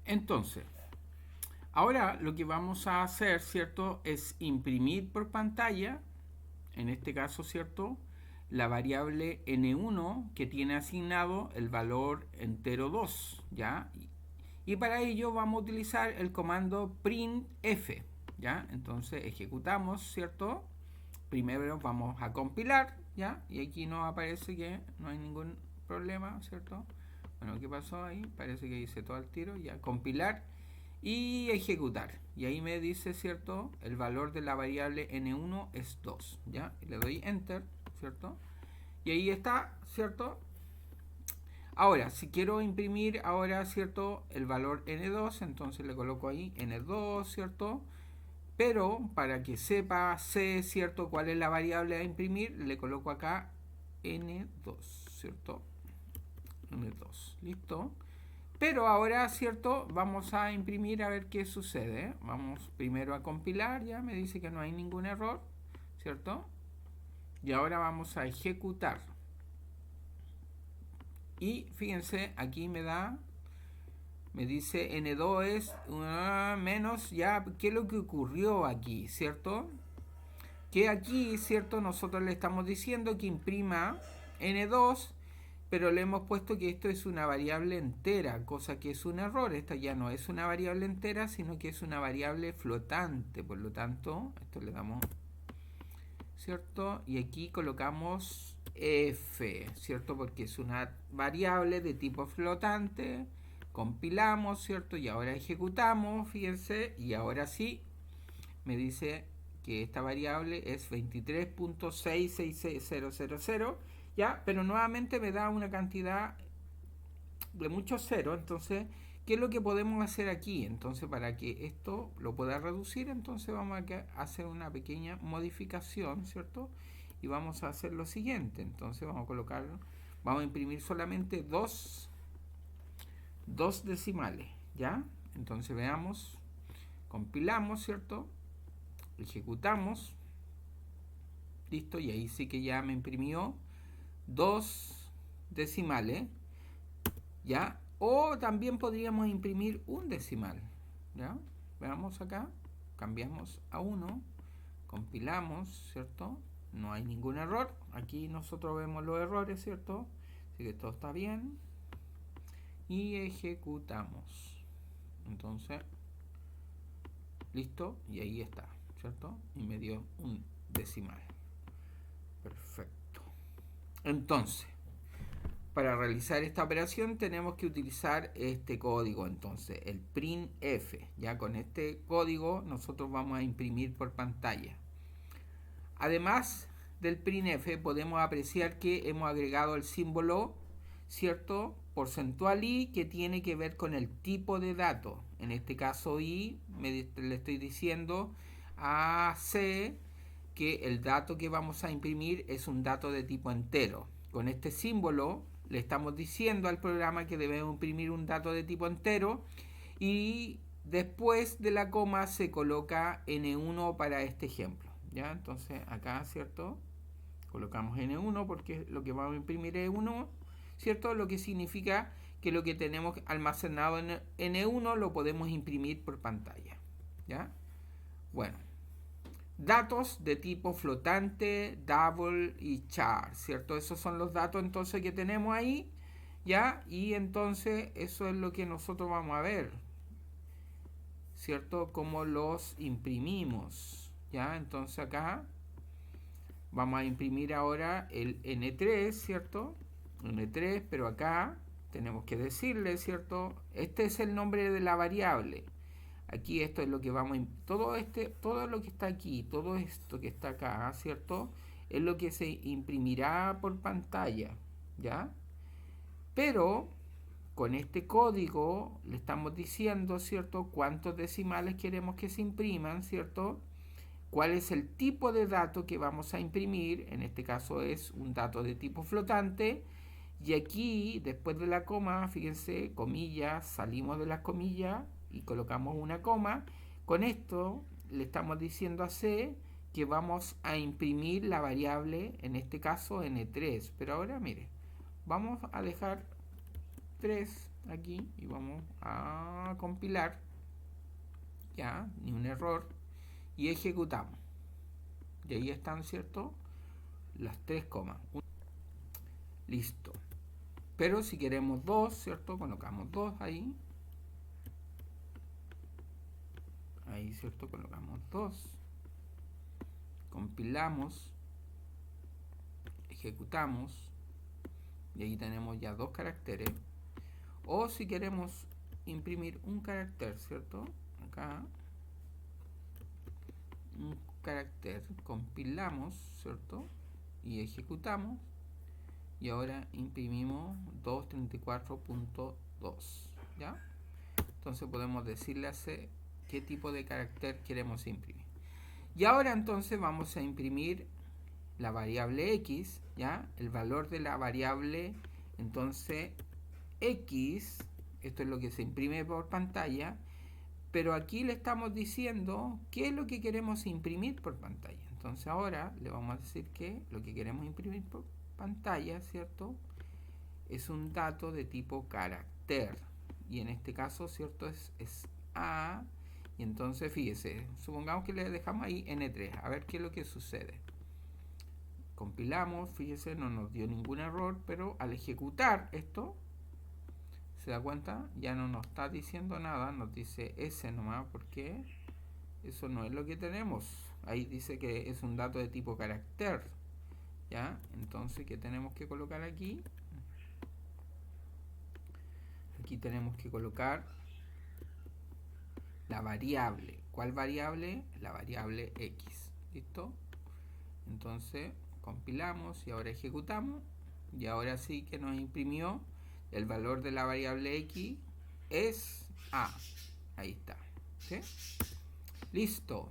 Entonces, ahora lo que vamos a hacer, ¿cierto?, es imprimir por pantalla, en este caso, ¿cierto?, la variable n1 que tiene asignado el valor entero 2, ¿ya? Y para ello vamos a utilizar el comando printf, ¿ya? Entonces ejecutamos, ¿cierto? Primero vamos a compilar, ¿ya? Y aquí nos aparece que no hay ningún problema, ¿cierto? Bueno, ¿qué pasó ahí? Parece que hice todo el tiro, ya, compilar y ejecutar. Y ahí me dice, ¿cierto?, el valor de la variable n1 es 2, ¿ya? Y le doy enter, ¿cierto? Y ahí está, ¿cierto? Ahora, si quiero imprimir ahora, ¿cierto?, el valor n2, entonces le coloco ahí n2, ¿cierto? Pero para que sepa C, ¿cierto?, cuál es la variable a imprimir, le coloco acá n2, ¿cierto? n2, ¿listo? Pero ahora, ¿cierto?, vamos a imprimir a ver qué sucede. Vamos primero a compilar, ya me dice que no hay ningún error, ¿cierto? Y ahora vamos a ejecutar. Y fíjense, aquí me dice n2 es menos, ya, ¿qué es lo que ocurrió aquí, cierto? Que aquí, cierto, nosotros le estamos diciendo que imprima n2, pero le hemos puesto que esto es una variable entera, cosa que es un error. Esta ya no es una variable entera, sino que es una variable flotante. Por lo tanto, esto le damos, ¿cierto? Y aquí colocamos f, ¿cierto? Porque es una variable de tipo flotante. Compilamos, ¿cierto? Y ahora ejecutamos, fíjense, y ahora sí me dice que esta variable es 23.666000 ¿ya? Pero nuevamente me da una cantidad de muchos ceros. Entonces, ¿qué es lo que podemos hacer aquí? Entonces, para que esto lo pueda reducir, entonces vamos a hacer una pequeña modificación, ¿cierto? Y vamos a hacer lo siguiente. Entonces vamos a colocar, vamos a imprimir solamente dos decimales, ¿ya? Entonces veamos, compilamos, ¿cierto? Ejecutamos, listo, y ahí sí que ya me imprimió dos decimales, ¿ya? O también podríamos imprimir un decimal, ¿ya? Veamos acá, cambiamos a 1, compilamos, ¿cierto? No hay ningún error, aquí nosotros vemos los errores, ¿cierto? Así que todo está bien. Y ejecutamos. Entonces, listo, y ahí está, ¿cierto? Y me dio un decimal. Perfecto. Entonces, para realizar esta operación tenemos que utilizar este código, entonces, el printf. Ya con este código nosotros vamos a imprimir por pantalla. Además del printf podemos apreciar que hemos agregado el símbolo, ¿cierto? Porcentual i, que tiene que ver con el tipo de dato. En este caso i, le estoy diciendo a c que el dato que vamos a imprimir es un dato de tipo entero. Con este símbolo le estamos diciendo al programa que debemos imprimir un dato de tipo entero, y después de la coma se coloca n1 para este ejemplo, ¿ya? Entonces acá, ¿cierto? Colocamos n1 porque lo que vamos a imprimir es 1, ¿cierto? Lo que significa que lo que tenemos almacenado en n1 lo podemos imprimir por pantalla, ¿ya? Bueno, datos de tipo flotante, double y char, ¿cierto? Esos son los datos entonces que tenemos ahí, ¿ya? Y entonces eso es lo que nosotros vamos a ver, ¿cierto? Cómo los imprimimos, ¿ya? Entonces acá vamos a imprimir ahora el N3, ¿cierto? N3, pero acá tenemos que decirle, ¿cierto? Este es el nombre de la variable. Aquí esto es lo que vamos a todo lo que está aquí, todo esto que está acá, ¿cierto? Es lo que se imprimirá por pantalla, ¿ya? Pero con este código le estamos diciendo, ¿cierto? Cuántos decimales queremos que se impriman, ¿cierto? Cuál es el tipo de dato que vamos a imprimir. En este caso es un dato de tipo flotante. Y aquí, después de la coma, fíjense, comillas, salimos de las comillas y colocamos una coma. Con esto le estamos diciendo a C que vamos a imprimir la variable, en este caso N3. Pero ahora, mire, vamos a dejar 3 aquí y vamos a compilar. Ya, ni un error. Y ejecutamos. Y ahí están, ¿cierto? Las 3 comas. Listo. Pero si queremos 2, ¿cierto? Colocamos 2 ahí. Ahí, ¿cierto? Colocamos 2. Compilamos. Ejecutamos. Y ahí tenemos ya 2 caracteres. O si queremos imprimir un carácter, ¿cierto? Acá. Un carácter. Compilamos, ¿cierto? Y ejecutamos. Y ahora imprimimos 234.2, ¿ya? Entonces podemos decirle a C qué tipo de carácter queremos imprimir. Y ahora entonces vamos a imprimir la variable x, ¿ya? El valor de la variable, entonces x, esto es lo que se imprime por pantalla, pero aquí le estamos diciendo qué es lo que queremos imprimir por pantalla. Entonces ahora le vamos a decir que lo que queremos imprimir por pantalla, ¿cierto? Es un dato de tipo carácter. Y en este caso, ¿cierto? Es A. Y entonces, fíjese, supongamos que le dejamos ahí N3. A ver qué es lo que sucede. Compilamos, fíjese, no nos dio ningún error, pero al ejecutar esto, ¿se da cuenta? Ya no nos está diciendo nada, nos dice S nomás, porque eso no es lo que tenemos. Ahí dice que es un dato de tipo carácter. ¿Ya? Entonces, ¿qué tenemos que colocar aquí? Aquí tenemos que colocar la variable. ¿Cuál variable? La variable x. ¿Listo? Entonces, compilamos y ahora ejecutamos. y ahora sí que nos imprimió el valor de la variable x es a. Ahí está. ¿Sí? Listo.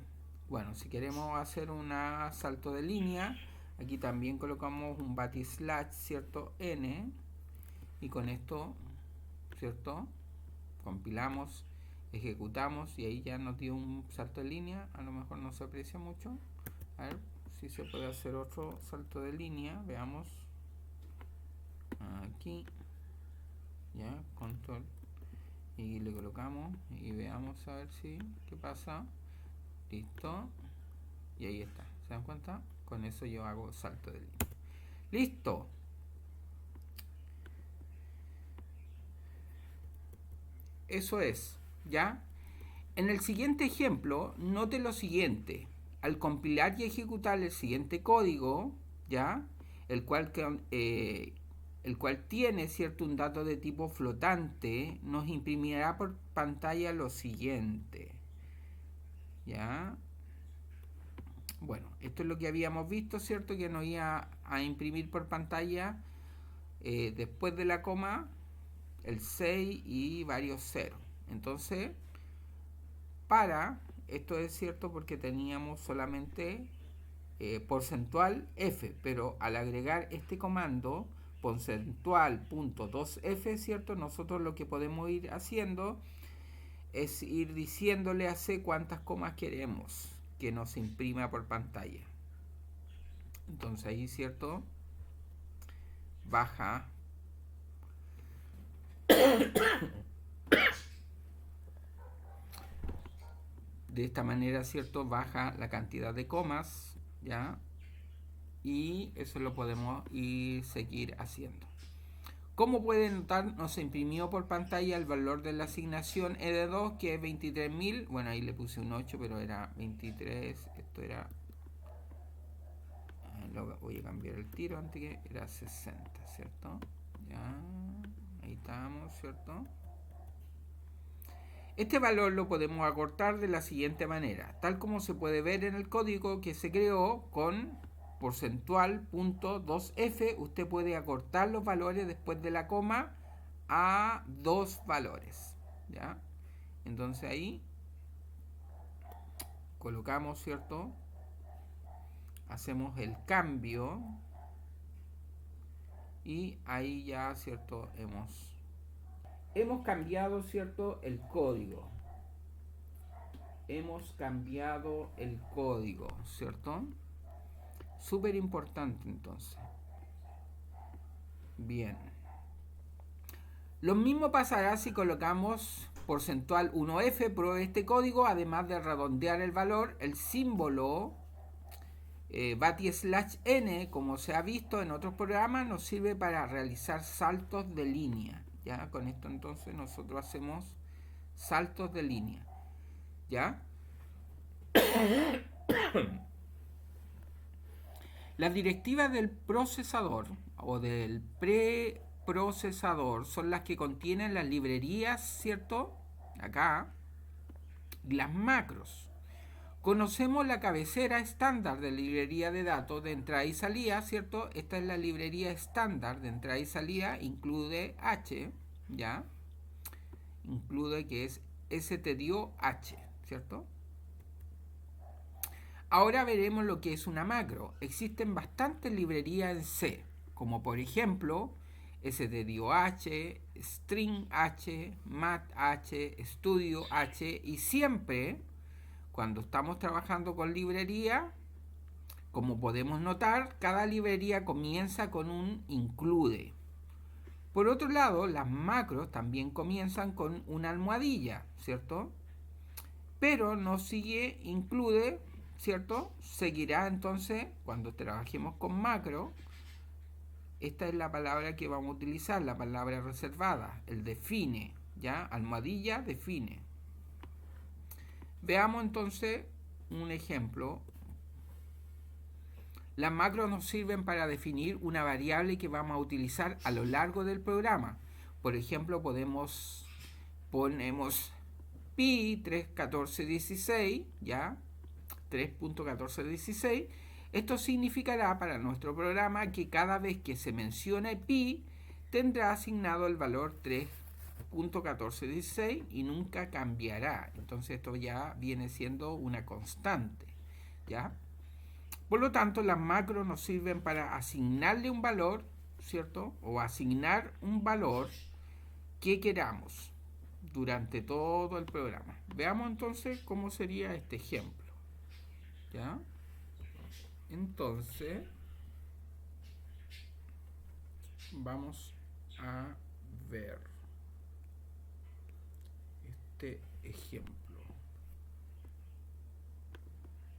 Bueno, si queremos hacer un salto de línea, aquí también colocamos un backslash, ¿cierto? N, y con esto, ¿cierto? Compilamos, ejecutamos y ahí ya nos dio un salto de línea. A lo mejor no se aprecia mucho. A ver si se puede hacer otro salto de línea. Veamos. Aquí. Ya, control. Y le colocamos y veamos a ver si qué pasa. Listo. Y ahí está. ¿Se dan cuenta? Con eso yo hago salto de línea. Listo. Eso es. ¿Ya? En el siguiente ejemplo, note lo siguiente. Al compilar y ejecutar el siguiente código, ¿ya? El cual tiene, ¿cierto?, un dato de tipo flotante, nos imprimirá por pantalla lo siguiente. ¿Ya? Bueno, esto es lo que habíamos visto, ¿cierto? Que nos iba a imprimir por pantalla después de la coma el 6 y varios ceros. Entonces, esto es cierto porque teníamos solamente porcentual f, pero al agregar este comando porcentual.2f, ¿cierto? Nosotros lo que podemos ir haciendo es ir diciéndole a C cuántas comas queremos que nos imprima por pantalla. Entonces ahí, ¿cierto? Baja de esta manera, ¿cierto? Baja la cantidad de comas, ¿ya? Y eso lo podemos ir seguir haciendo. Como pueden notar, nos imprimió por pantalla el valor de la asignación ED2, que es 23.000. Bueno, ahí le puse un 8, pero era 23. Esto era... Lo voy a cambiar el tiro, antes que era 60, ¿cierto? Ya, ahí estamos, ¿cierto? Este valor lo podemos acortar de la siguiente manera, tal como se puede ver en el código que se creó con porcentual.2f. Usted puede acortar los valores después de la coma a dos valores, ¿ya? Entonces ahí colocamos, ¿cierto? Hacemos el cambio y ahí ya, ¿cierto? Hemos cambiado, ¿cierto?, el código. Hemos cambiado el código, ¿cierto? Súper importante, entonces. Bien. Lo mismo pasará si colocamos porcentual 1f por este código. Además de redondear el valor, el símbolo /n, como se ha visto en otros programas, nos sirve para realizar saltos de línea. ¿Ya? Con esto entonces nosotros hacemos saltos de línea. ¿Ya? Las directivas del procesador o del preprocesador son las que contienen las librerías, ¿cierto? Acá, las macros. Conocemos la cabecera estándar de librería de datos de entrada y salida, ¿cierto? Esta es la librería estándar de entrada y salida, incluye H, ¿ya? Incluye que es stdio H, ¿cierto? Ahora veremos lo que es una macro. Existen bastantes librerías en C, como por ejemplo stdio-h, string-h, mat-h, studio-h, y siempre cuando estamos trabajando con librería, como podemos notar, cada librería comienza con un include. Por otro lado, las macros también comienzan con una almohadilla, ¿cierto? Pero no sigue include, ¿cierto? Seguirá entonces, cuando trabajemos con macro, esta es la palabra que vamos a utilizar, la palabra reservada, el define, ¿ya? Almohadilla, define. Veamos entonces un ejemplo. Las macros nos sirven para definir una variable que vamos a utilizar a lo largo del programa. Por ejemplo, ponemos pi 3.14.16, ¿ya? 3.1416. Esto significará para nuestro programa que cada vez que se mencione pi, tendrá asignado el valor 3.1416 y nunca cambiará. Entonces esto ya viene siendo una constante, ¿ya? Por lo tanto, las macros nos sirven para asignarle un valor, ¿cierto? O asignar un valor que queramos durante todo el programa. Veamos entonces cómo sería este ejemplo, ¿ya? Entonces, vamos a ver este ejemplo.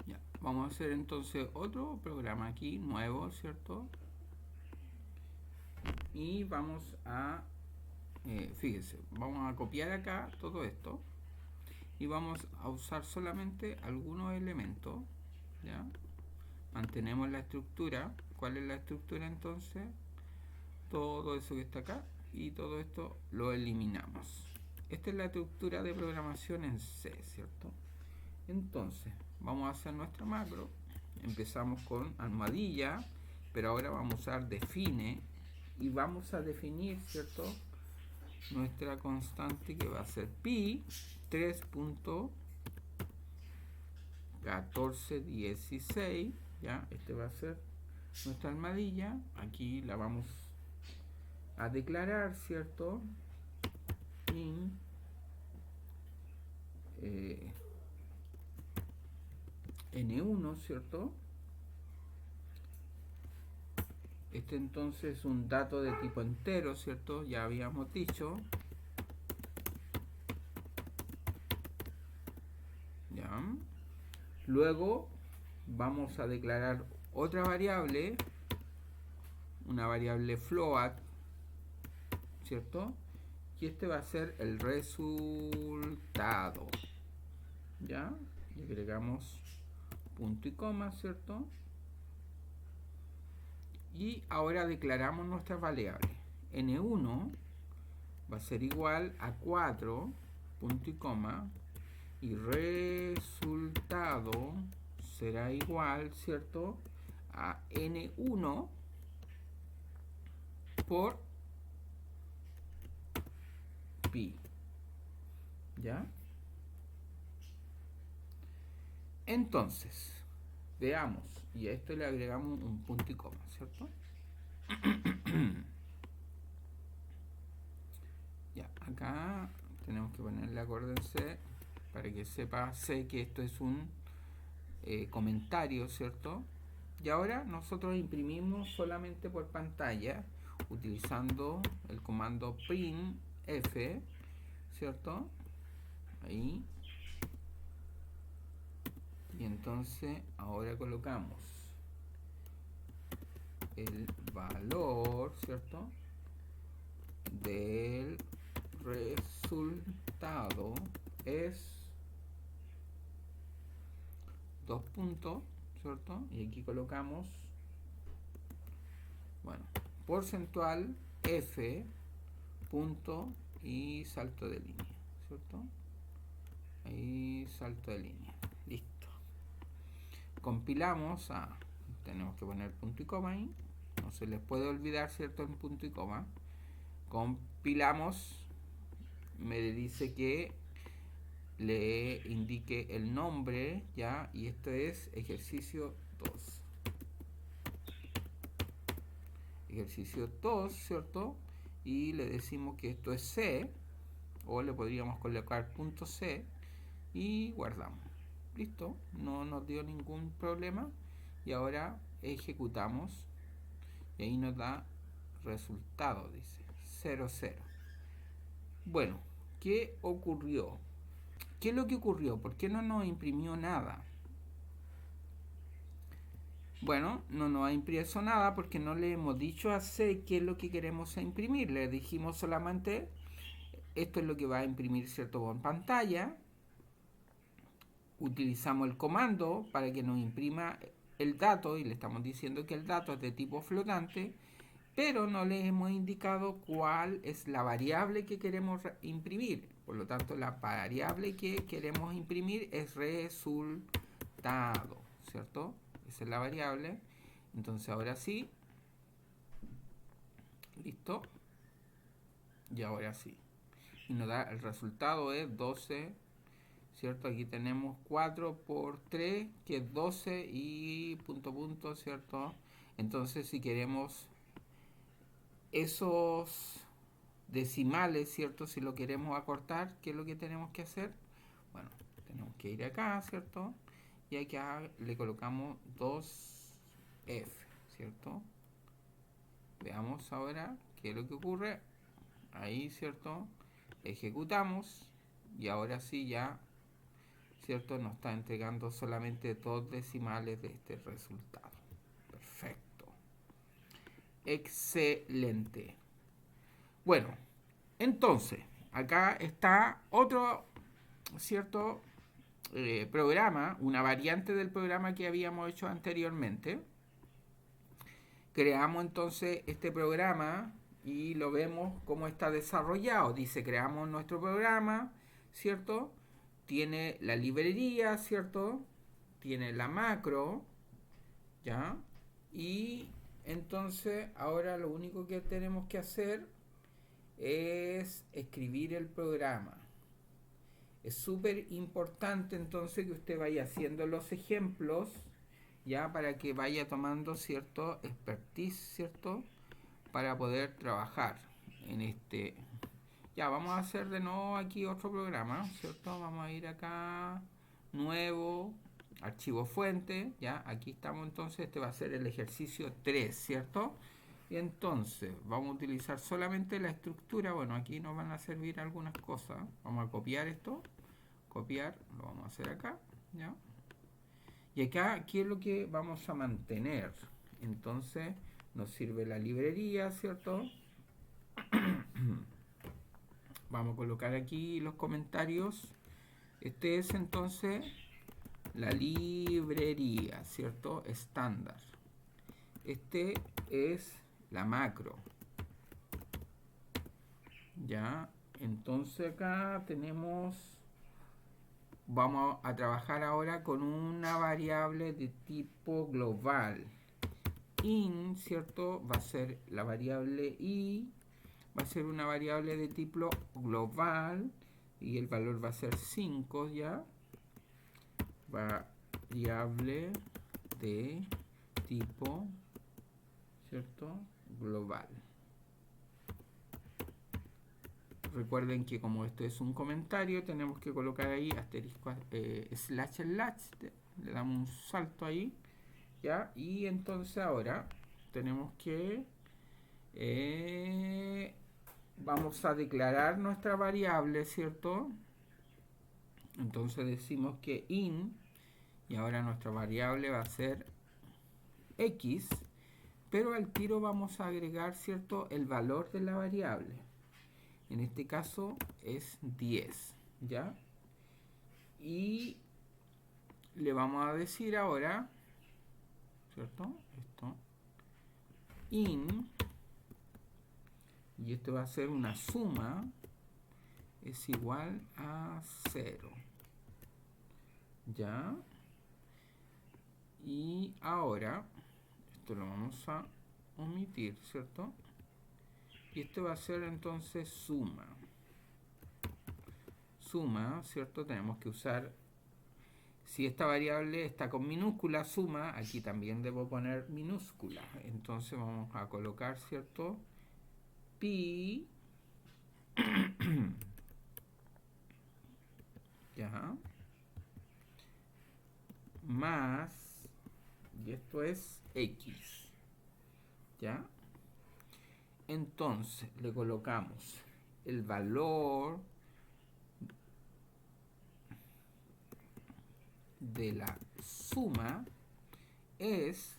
Ya, vamos a hacer entonces otro programa aquí, nuevo, ¿cierto? Y vamos a, fíjense, vamos a copiar acá todo esto y vamos a usar solamente algunos elementos, ¿ya? Mantenemos la estructura. ¿Cuál es la estructura entonces? Todo eso que está acá y todo esto lo eliminamos. Esta es la estructura de programación en C, ¿cierto? Entonces, vamos a hacer nuestra macro. Empezamos con almohadilla, pero ahora vamos a usar define y vamos a definir, ¿cierto? Nuestra constante que va a ser pi 3.1416, ¿ya? Este va a ser nuestra almohadilla. Aquí la vamos a declarar, ¿cierto? In N1, ¿cierto? Este entonces es un dato de tipo entero, ¿cierto? Ya habíamos dicho. ¿Ya? Luego vamos a declarar otra variable, una variable float, ¿cierto? Y este va a ser el resultado, ¿ya? Y agregamos punto y coma, ¿cierto? Y ahora declaramos nuestras variables. N1 va a ser igual a 4, punto y coma, y resultado será igual, ¿cierto?, a N1 por pi, ¿ya? Entonces, veamos, y a esto le agregamos un punto y coma, ¿cierto? Ya, acá tenemos que ponerle, acuérdense, para que sepa, sé que esto es un comentario, ¿cierto? Y ahora nosotros imprimimos solamente por pantalla utilizando el comando printf, ¿cierto? Ahí. Y entonces ahora colocamos el valor, ¿cierto?, del resultado es 2 puntos, ¿cierto? Y aquí colocamos, bueno, porcentual f punto y salto de línea, ¿cierto? Ahí salto de línea, listo. Compilamos, tenemos que poner punto y coma ahí, no se les puede olvidar, ¿cierto?, en punto y coma. Compilamos, me dice que le indique el nombre, ¿ya? Y esto es ejercicio 2. Ejercicio 2, ¿cierto? Y le decimos que esto es C, o le podríamos colocar punto C y guardamos. Listo, no nos dio ningún problema. Y ahora ejecutamos y ahí nos da resultado, dice 0, 0. Bueno, ¿qué ocurrió? ¿Qué es lo que ocurrió? ¿Por qué no nos imprimió nada? Bueno, no nos ha impreso nada porque no le hemos dicho a C qué es lo que queremos imprimir. Le dijimos solamente esto es lo que va a imprimir, ¿cierto?, en pantalla. Utilizamos el comando para que nos imprima el dato y le estamos diciendo que el dato es de tipo flotante, pero no le hemos indicado cuál es la variable que queremos imprimir. Por lo tanto, la variable que queremos imprimir es resultado, ¿cierto? esa es la variable. Entonces ahora sí, listo, y ahora sí. Y nos da, el resultado es 12, ¿cierto? Aquí tenemos 4 por 3, que es 12 y punto punto, ¿cierto? Entonces si queremos esos decimales, ¿cierto? Si lo queremos acortar, ¿qué es lo que tenemos que hacer? Bueno, tenemos que ir acá, ¿cierto? Y acá le colocamos 2F, ¿cierto? Veamos ahora qué es lo que ocurre. Ahí, ¿cierto? Ejecutamos y ahora sí ya, ¿cierto? Nos está entregando solamente 2 decimales de este resultado. Perfecto. Excelente. Bueno, entonces, acá está otro, ¿cierto? Programa, una variante del programa que habíamos hecho anteriormente. Creamos entonces este programa y lo vemos cómo está desarrollado. Dice, creamos nuestro programa, ¿cierto? Tiene la librería, ¿cierto? Tiene la macro, ¿ya? Y entonces ahora lo único que tenemos que hacer es escribir el programa. Es súper importante entonces que usted vaya haciendo los ejemplos, ya, para que vaya tomando cierto expertise, ¿cierto? Para poder trabajar en este. Ya, vamos a hacer de nuevo aquí otro programa, ¿cierto? Vamos a ir acá, nuevo, archivo fuente, ya, aquí estamos entonces, este va a ser el ejercicio 3, ¿cierto? Y entonces, vamos a utilizar solamente la estructura, bueno, aquí nos van a servir algunas cosas, vamos a copiar esto, copiar, lo vamos a hacer acá, ¿ya? Y acá, ¿qué es lo que vamos a mantener? Entonces, nos sirve la librería, ¿cierto? Vamos a colocar aquí los comentarios. Este es entonces la librería, ¿cierto? Estándar. Este es la macro. Ya, entonces acá tenemos, vamos a trabajar ahora con una variable de tipo global. In, ¿cierto? Va a ser la variable i, va a ser una variable de tipo global y el valor va a ser 5, ¿ya? Variable de tipo, ¿cierto? Global. Recuerden que como esto es un comentario, tenemos que colocar ahí asterisco, slash, le damos un salto ahí, ¿ya? Y entonces ahora tenemos que vamos a declarar nuestra variable, ¿cierto? Entonces decimos que in, y ahora nuestra variable va a ser x, pero al tiro vamos a agregar, ¿cierto?, el valor de la variable. En este caso es 10, ¿ya? Y le vamos a decir ahora, ¿cierto? Esto, in, y esto va a ser una suma, es igual a 0, ¿ya? Y ahora, esto lo vamos a omitir, ¿cierto? Y esto va a ser entonces suma. Suma, ¿cierto? Tenemos que usar, si esta variable está con minúscula, suma, aquí también debo poner minúscula. Entonces vamos a colocar, ¿cierto? Pi, ya, más, y esto es x, ¿ya? Entonces le colocamos el valor de la suma es,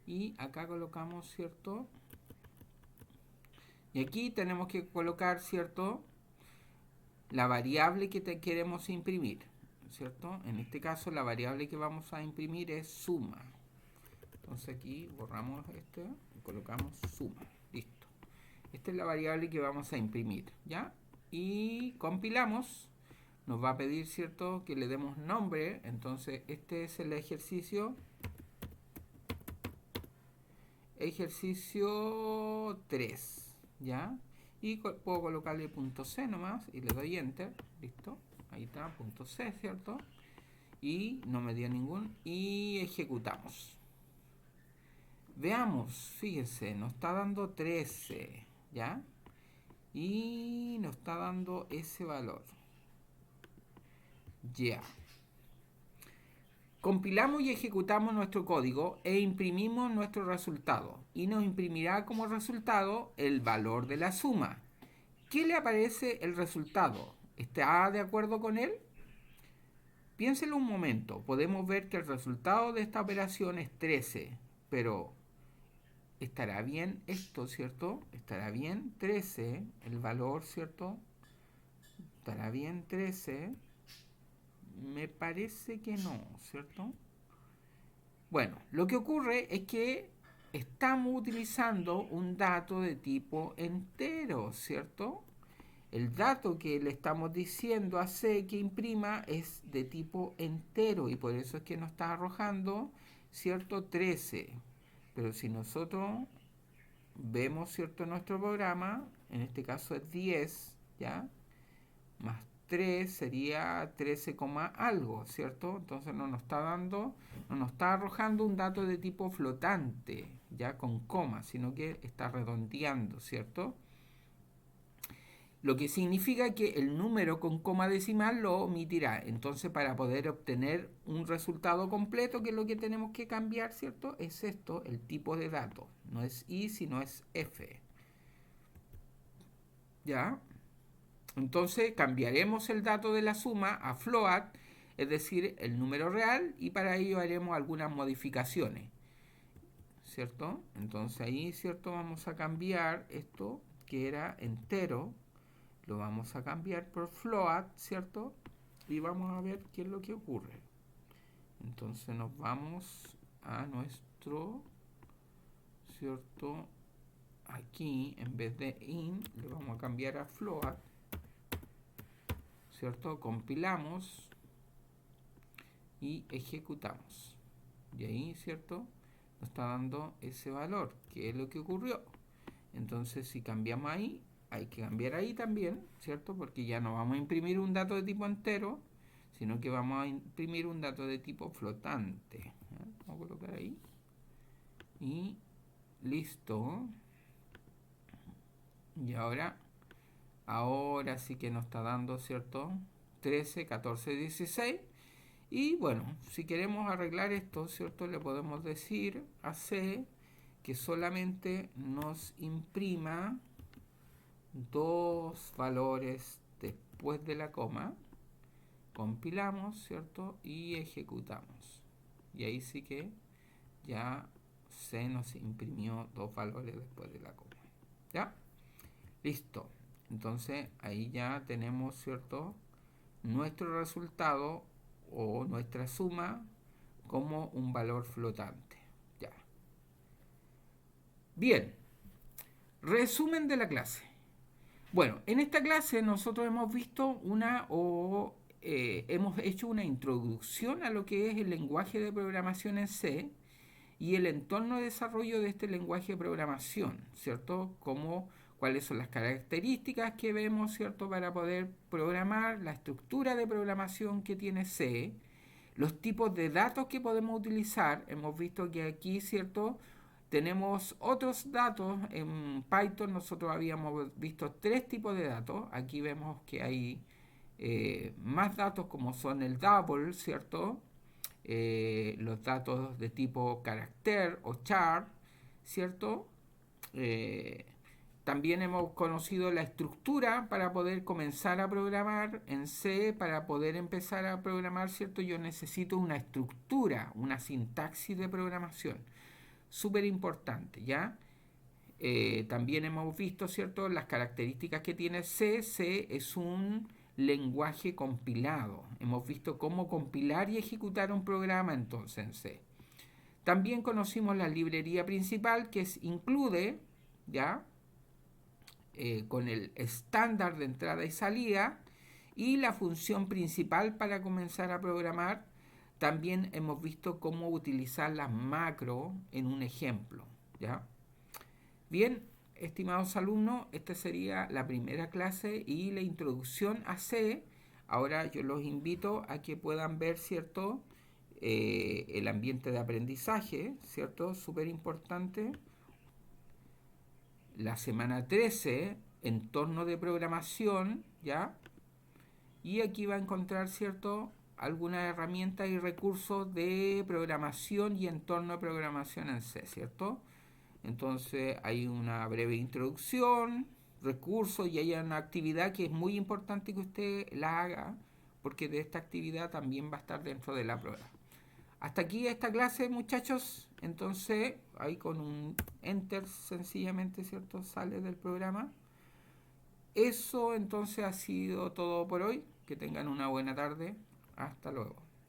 y acá colocamos, ¿cierto? Y aquí tenemos que colocar, ¿cierto?, la variable que queremos imprimir, ¿cierto? En este caso la variable que vamos a imprimir es suma. Entonces aquí borramos esto y colocamos suma. Listo. Esta es la variable que vamos a imprimir, ¿ya? Y compilamos. Nos va a pedir, ¿cierto?, que le demos nombre. Entonces este es el ejercicio ejercicio 3, ¿ya? Y puedo colocarle punto C nomás y le doy enter, listo, ahí está, punto C, ¿cierto? Y no me dio ningún, y ejecutamos. Veamos, fíjense, nos está dando 13, ¿ya? Y nos está dando ese valor. Ya. Compilamos y ejecutamos nuestro código e imprimimos nuestro resultado. Y nos imprimirá como resultado el valor de la suma. ¿Qué le aparece el resultado? ¿Está de acuerdo con él? Piénselo un momento. Podemos ver que el resultado de esta operación es 13. Pero estará bien esto, ¿cierto? Estará bien 13, el valor, ¿cierto? Estará bien 13. Me parece que no, ¿cierto? Bueno, lo que ocurre es que estamos utilizando un dato de tipo entero, ¿cierto? El dato que le estamos diciendo a C que imprima es de tipo entero y por eso es que nos está arrojando, ¿cierto? 13. Pero si nosotros vemos, ¿cierto? Nuestro programa, en este caso es 10, ¿ya? Más 3 sería 13, algo, ¿cierto? Entonces no nos está dando, no nos está arrojando un dato de tipo flotante, ya con coma, sino que está redondeando, ¿cierto? Lo que significa que el número con coma decimal lo omitirá. Entonces, para poder obtener un resultado completo, que es lo que tenemos que cambiar, ¿cierto? Es esto, el tipo de dato. No es I, sino es F. ¿Ya? Entonces, cambiaremos el dato de la suma a float, es decir, el número real, y para ello haremos algunas modificaciones, ¿cierto? Entonces ahí, ¿cierto? Vamos a cambiar esto, que era entero, lo vamos a cambiar por float, ¿cierto? Y vamos a ver qué es lo que ocurre. Entonces nos vamos a nuestro, ¿cierto? Aquí, en vez de in, le vamos a cambiar a float, ¿cierto? Compilamos y ejecutamos. Y ahí, ¿cierto? Nos está dando ese valor, que es lo que ocurrió. Entonces, si cambiamos ahí, hay que cambiar ahí también, ¿cierto? Porque ya no vamos a imprimir un dato de tipo entero, sino que vamos a imprimir un dato de tipo flotante. Vamos a colocar ahí. Y listo. Y ahora sí que nos está dando, ¿cierto? 13, 14, 16. Y bueno, si queremos arreglar esto, ¿cierto? Le podemos decir a C que solamente nos imprima dos valores después de la coma. Compilamos, ¿cierto? Y ejecutamos. Y ahí sí que ya C nos imprimió dos valores después de la coma. ¿Ya? Listo. Entonces ahí ya tenemos, ¿cierto? Nuestro resultado o nuestra suma como un valor flotante. Ya. Bien. Resumen de la clase. Bueno, en esta clase nosotros hemos visto hemos hecho una introducción a lo que es el lenguaje de programación en C y el entorno de desarrollo de este lenguaje de programación, ¿cierto? Como cuáles son las características que vemos, ¿cierto? Para poder programar, la estructura de programación que tiene C, los tipos de datos que podemos utilizar. Hemos visto que aquí, ¿cierto? Tenemos otros datos. En Python nosotros habíamos visto tres tipos de datos. Aquí vemos que hay más datos como son el double, ¿cierto? Los datos de tipo carácter o char, ¿cierto? También hemos conocido la estructura para poder comenzar a programar en C. Para poder empezar a programar, ¿cierto? Yo necesito una estructura, una sintaxis de programación. Súper importante, ¿ya? También hemos visto, ¿cierto?, las características que tiene C. C es un lenguaje compilado. Hemos visto cómo compilar y ejecutar un programa entonces en C. También conocimos la librería principal que incluye, ¿ya? Con el estándar de entrada y salida y la función principal para comenzar a programar. También hemos visto cómo utilizar las macros en un ejemplo, ¿ya? Bien, estimados alumnos, esta sería la primera clase y la introducción a C. Ahora yo los invito a que puedan ver, ¿cierto? El ambiente de aprendizaje, ¿cierto? Súper importante. La semana 13, entorno de programación, ¿ya? Y aquí va a encontrar, ¿cierto? Algunas herramientas y recursos de programación y entorno de programación en C, ¿cierto? Entonces hay una breve introducción, recursos y hay una actividad que es muy importante que usted la haga porque de esta actividad también va a estar dentro de la prueba. Hasta aquí esta clase, muchachos. Entonces, ahí con un enter sencillamente, ¿cierto? Sale del programa. Eso entonces ha sido todo por hoy. Que tengan una buena tarde. Hasta luego.